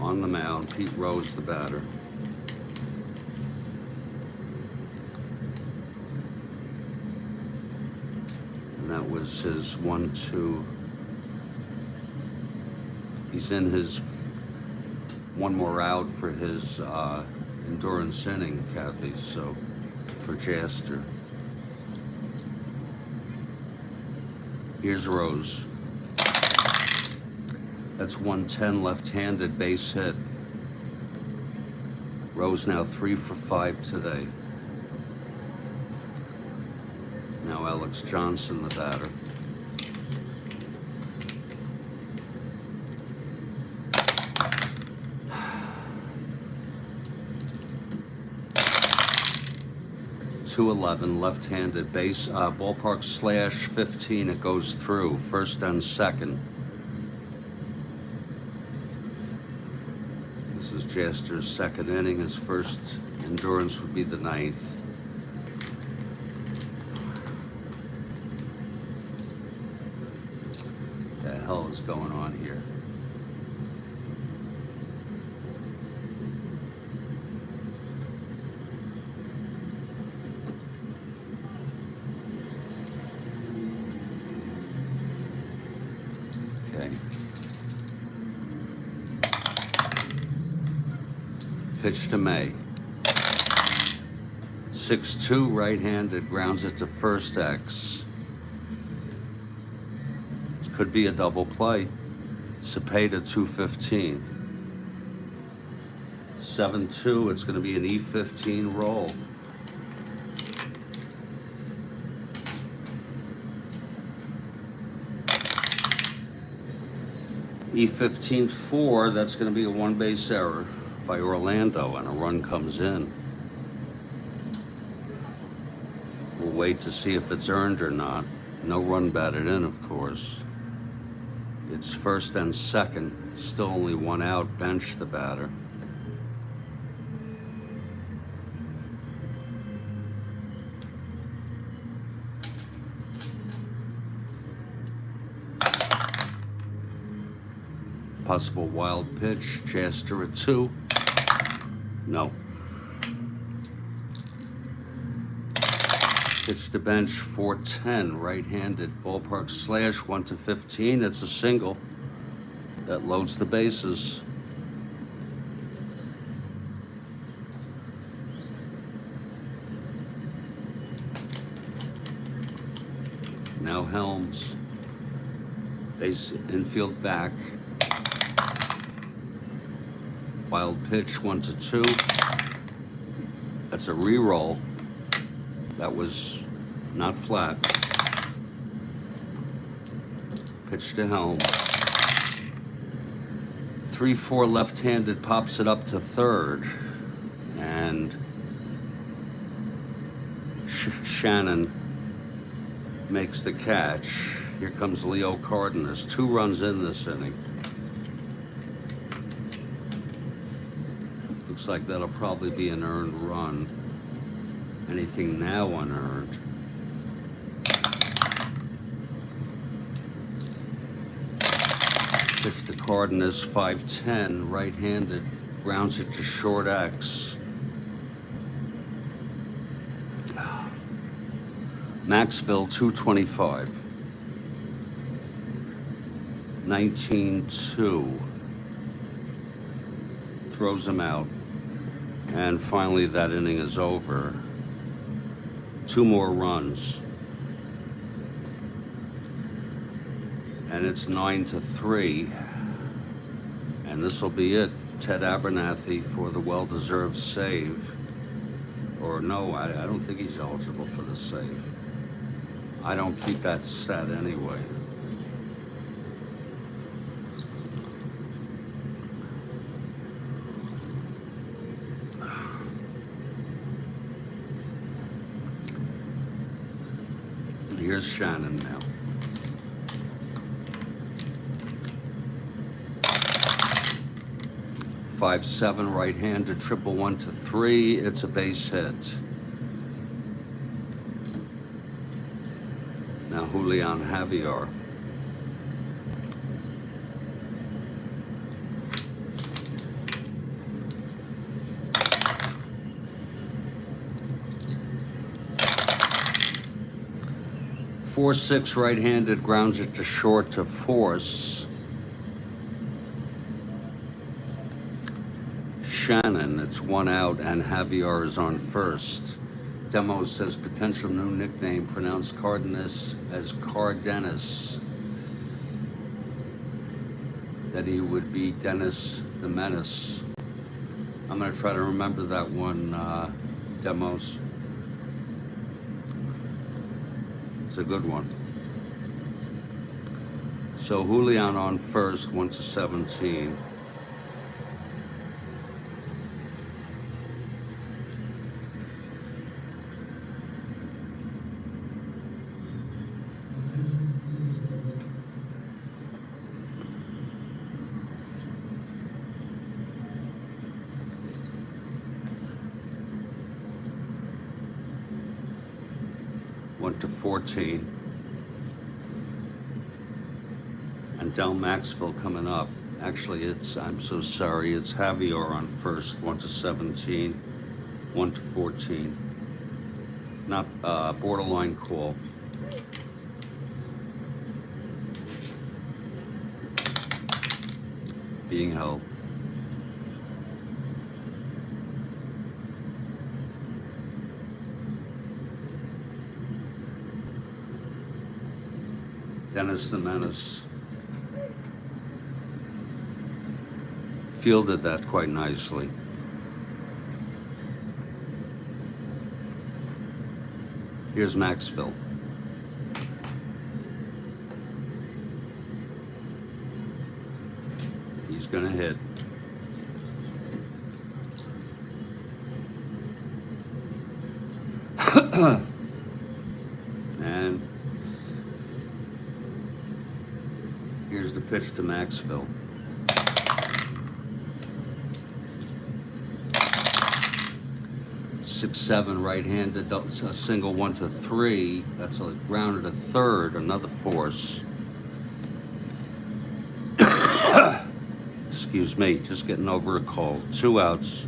[SPEAKER 1] on the mound. Pete Rose, the batter. And that was his 1-2. He's in his one more out for his endurance inning, Kathy, so for Jaster. Here's Rose. That's 110, left-handed, base hit. Rose now 3 for 5 today. Now Alex Johnson, the batter. .211, left-handed, base, ballpark slash 15. It goes through first and second. This is Jaster's second inning. His first endurance would be the 9th. What the hell is going on here? Pitch to May. 6-2, right-handed, grounds it to first X. This could be a double play. Cepeda 215. 7-2, it's going to be an E15 roll. E15-4, that's going to be a 1-base error by Orlando, and a run comes in. We'll wait to see if it's earned or not. No run batted in, of course. It's first and second, still only 1 out, bench the batter. Possible wild pitch. Chester at 2. No. Pitch to bench 410, right-handed. Ballpark slash 1-15. It's a single that loads the bases. Now Helms. Base infield back. Wild pitch 1-2. That's a re-roll. That was not flat. Pitch to Helms. 3-4 left-handed, pops it up to third. And Shannon makes the catch. Here comes Leo Cardinals. 2 runs in this inning. Looks like that'll probably be an earned run. Anything now unearned. Pitch to Cardinals, 5-10, right-handed. Grounds it to short X. Maxville, 225. 19-2. Throws him out. And finally that inning is over. 2 more runs. And it's 9-3. And this will be it. Ted Abernathy for the well-deserved save. Or no, I don't think he's eligible for the save. I don't keep that stat anyway. Here's Shannon now. Five-seven, right-handed, 1-1-3. It's a base hit. Now Julian Javier. Four-six, right-handed, grounds it to short to force. Shannon, it's 1 out, and Javier is on first. Demo says potential new nickname, pronounced Cardenas as Cardenas. That he would be Dennis the Menace. I'm gonna try to remember that one, Demos. It's a good one. So Julian on first, 1-17. To 14. And Del Maxville coming up. Actually, I'm so sorry, it's Javier on first, 1-17, 1-14. Not borderline call. Being held. Dennis the Menace fielded that quite nicely. Here's Maxville. He's gonna hit. And here's the pitch to Maxville. Six-seven, right-handed, a single 1-3. That's a grounded to third, another force. excuse me, just getting over a cold. 2 outs.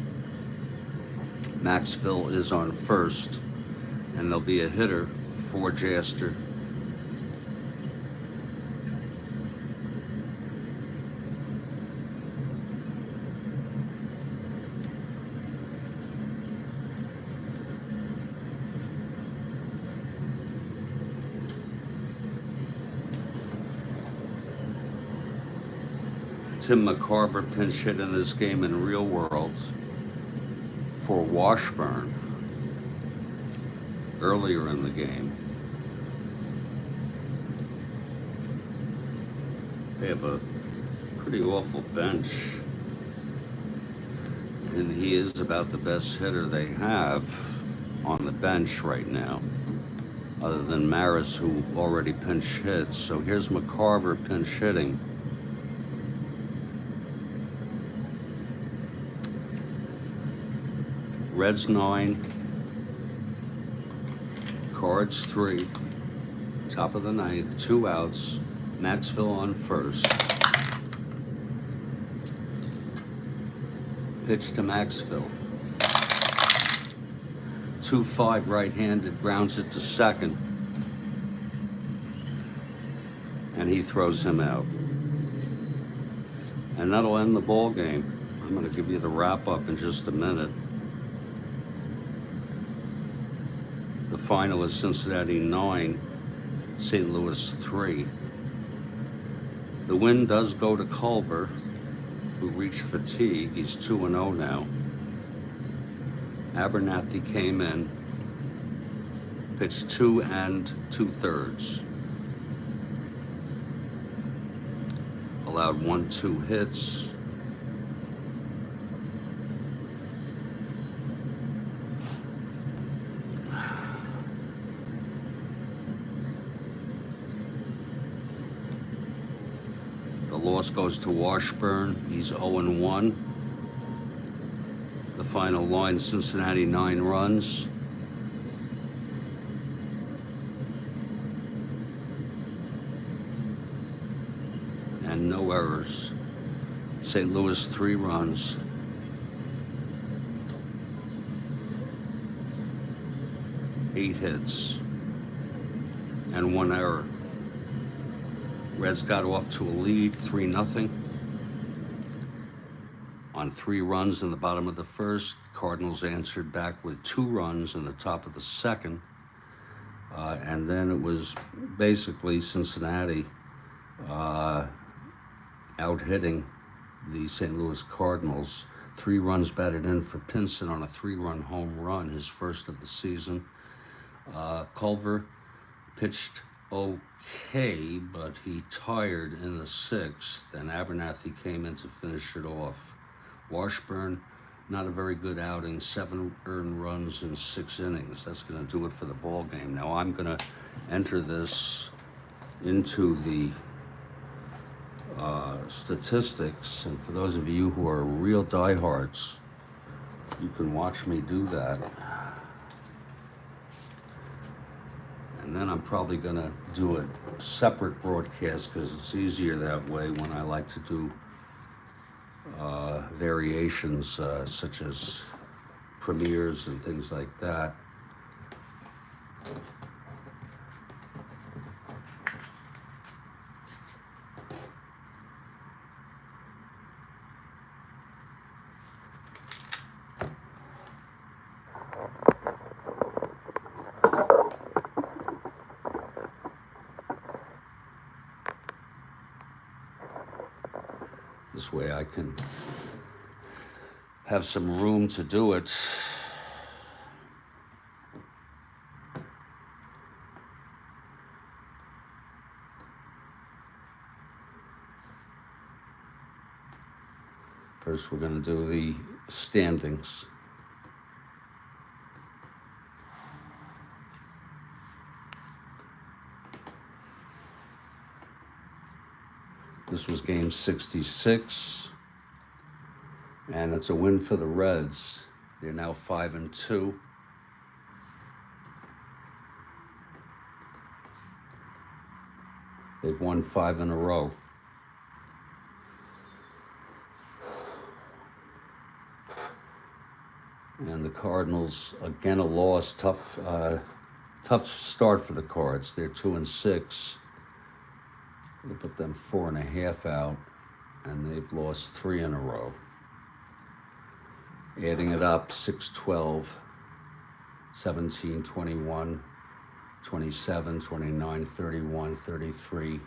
[SPEAKER 1] Maxville is on first, and there'll be a hitter for Jaster. Tim McCarver pinch hit in this game in real world for Washburn earlier in the game. They have a pretty awful bench, and he is about the best hitter they have on the bench right now, other than Maris, who already pinch hits. So here's McCarver pinch hitting. Reds 9, Cards 3, top of the ninth, 2 outs, Maxville on first. Pitch to Maxville. 2-5 right-handed, grounds it to second, and he throws him out. And that'll end the ball game. I'm going to give you the wrap-up in just a minute. The final is Cincinnati 9, St. Louis 3. The win does go to Culver, who reached fatigue. He's 2-0 now. Abernathy came in, pitched 2 2/3. Allowed 1-2 hits. The loss goes to Washburn. He's 0-1. The final line, Cincinnati 9 runs. And no errors. St. Louis 3 runs. Eight hits and 1 error. Reds got off to a lead, 3-0. On 3 runs in the bottom of the first, Cardinals answered back with 2 runs in the top of the second. And then it was basically Cincinnati out-hitting the St. Louis Cardinals. 3 runs batted in for Pinson on a 3-run home run, his first of the season. Culver pitched okay, but he tired in the 6th, and Abernathy came in to finish it off. Washburn, not a very good outing, 7 earned runs in 6 innings. That's going to do it for the ball game. Now I'm going to enter this into the statistics, and for those of you who are real diehards, you can watch me do that. And then I'm probably going to do a separate broadcast because it's easier that way when I like to do variations such as premieres and things like that. This way I can have some room to do it. First, we're going to do the standings. This was game 66, and it's a win for the Reds. They're now 5-2. They've won 5 in a row. And the Cardinals, again, a loss. Tough start for the Cards. They're 2-6. They put them 4.5 out, and they've lost 3 in a row. Adding it up, 6-12, 17, 21, 27, 29, 31, 33.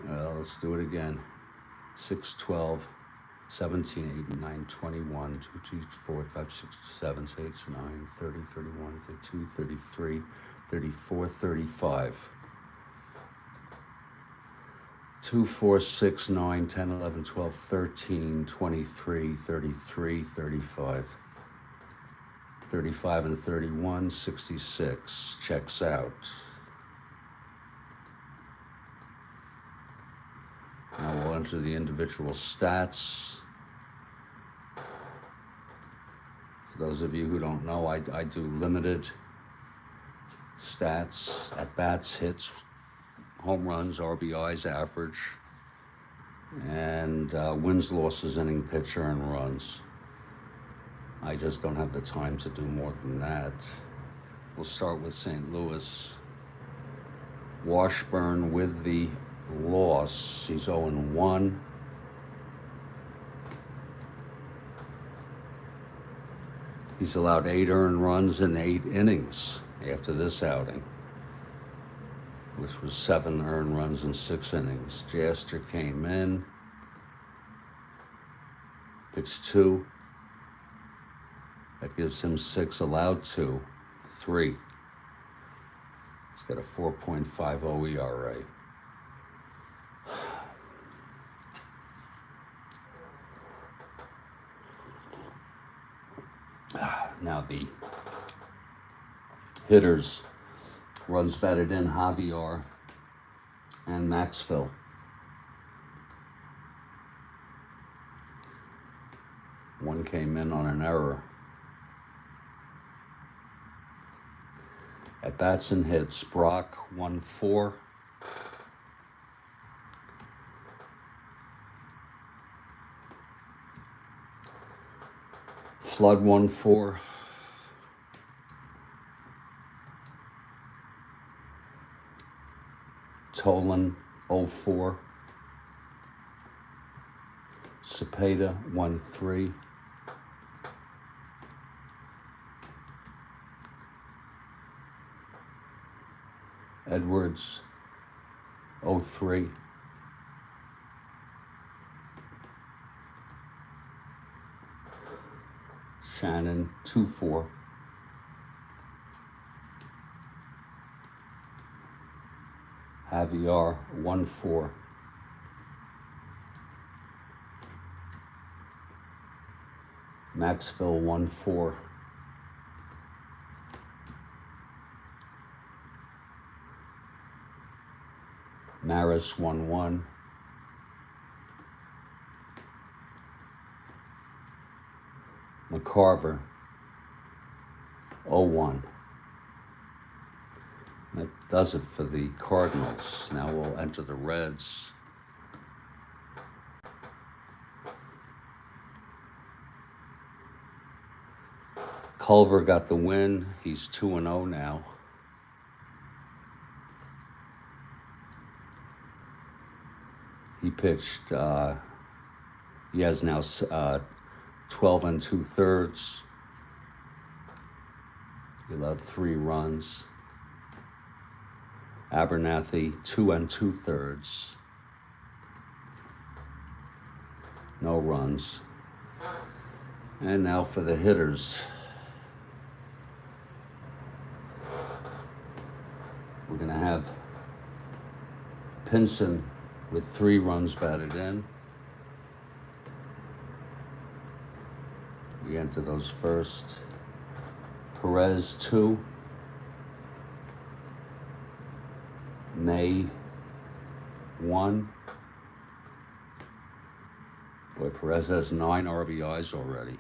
[SPEAKER 1] Let's do it again. 6-12, 17, 8, 9, 21, 2, 3, 4, 5, 6, 7, 8, 9, 30, 31, 32, 33, 34, 35. 2, 4, 6, 9, 10, 11, 12, 13, 23, 33, 35. 35 and 31, 66. Checks out. Now we'll enter the individual stats. For those of you who don't know, I do limited stats, at-bats, hits, home runs, RBIs, average, and wins, losses, inning pitcher, and runs. I just don't have the time to do more than that. We'll start with St. Louis. Washburn with the loss. He's 0-1. He's allowed 8 earned runs in 8 innings after this outing, which was 7 earned runs in 6 innings. Jaster came in, pitched 2. That gives him 6, allowed 2, 3. He's got a 4.50 ERA. Now the hitters, runs batted in, Javier and Maxville. One came in on an error. At bats and hits, Brock 1-4. Flood 1-4. Tolan 0-4. Cepeda 1-3. Edwards 0-3. Shannon 2-4. Javier 1-4. Maxville 1-4. Maris 1-1. McCarver 0-1. That does it for the Cardinals. Now we'll enter the Reds. Culver got the win. He's 2-0 now. He pitched, he has now 12 2/3. He allowed 3 runs. Abernathy, 2 2/3. No runs. And now for the hitters. We're going to have Pinson with 3 runs batted in. We enter those first. Perez 2. May 1. Boy, Perez has 9 RBIs already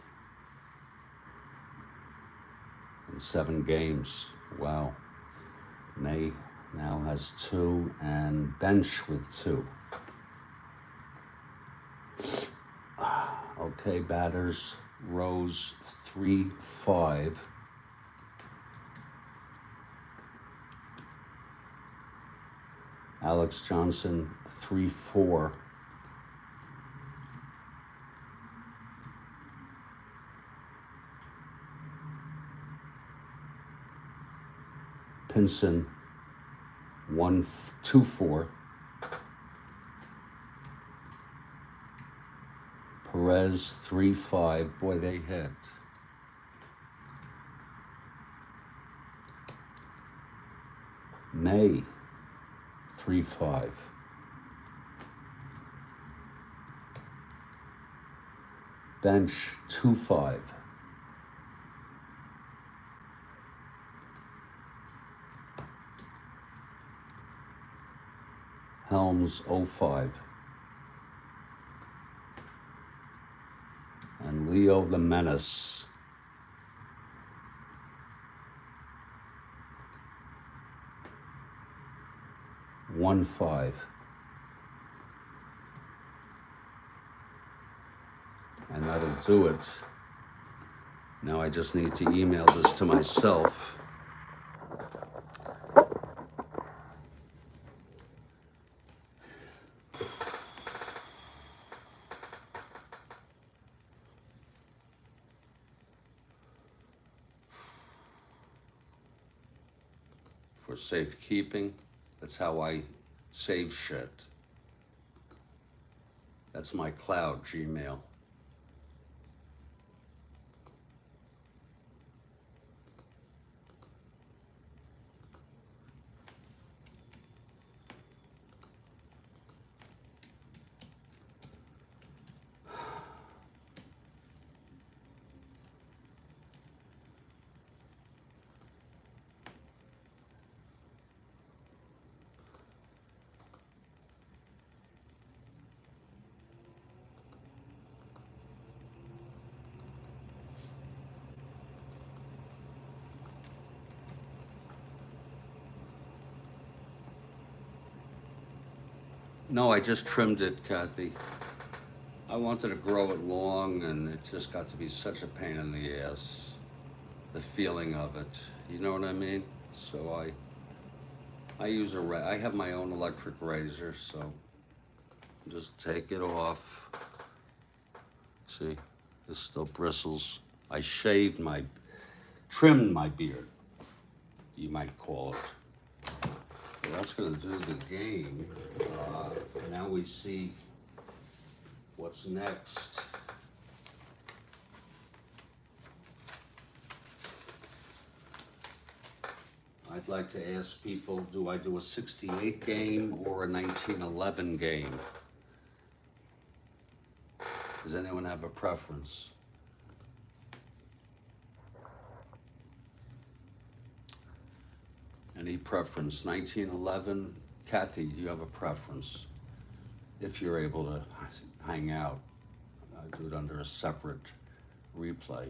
[SPEAKER 1] in 7 games. Wow. May now has 2, and Bench with 2. Okay, batters. Rose 3-5. Alex Johnson 3-4. Pinson 1-2-4. Perez 3-5. Boy, they hit. May 3-5. Bench 2-5. Helms 0-5. And Leo the Menace 1-5. And that'll do it. Now I just need to email this to myself. For safekeeping, that's how I save shit. That's my cloud Gmail. No, I just trimmed it, Kathy. I wanted to grow it long, and it just got to be such a pain in the ass. The feeling of it, you know what I mean? So I use I have my own electric razor, so just take it off. See, this still bristles. I trimmed my beard, you might call it. So that's gonna do the game. Now we see what's next. I'd like to ask people, do I do a 68 game or a 1911 game? Does anyone have a preference? Any preference? 1911? Kathy, do you have a preference? If you're able to hang out, do it under a separate replay.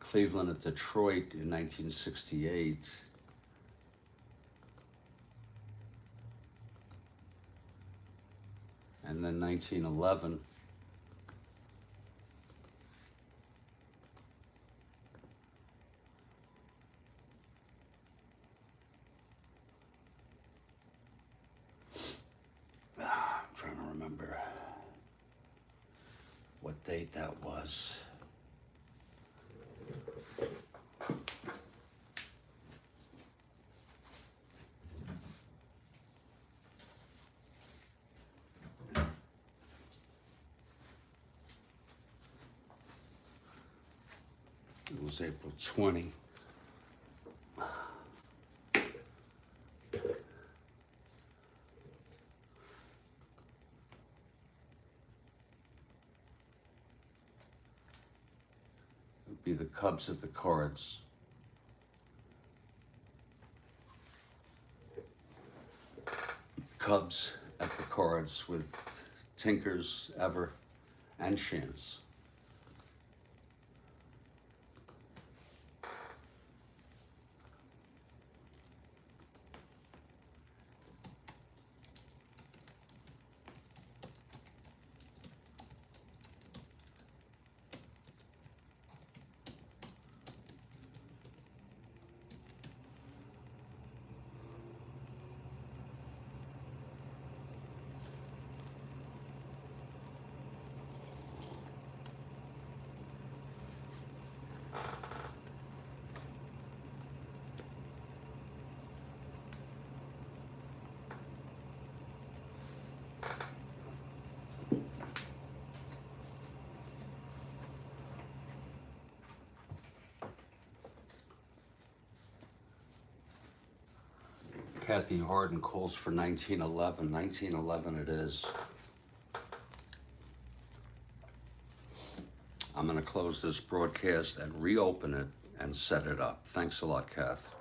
[SPEAKER 1] Cleveland at Detroit in 1968. And then 1911. I'm trying to remember what date that was. It was April 20. Be the Cubs at the Cards. Cubs at the Cards with Tinkers, Ever, and Chance. Kathy Harden calls for 1911. 1911 it is. I'm going to close this broadcast and reopen it and set it up. Thanks a lot, Kath.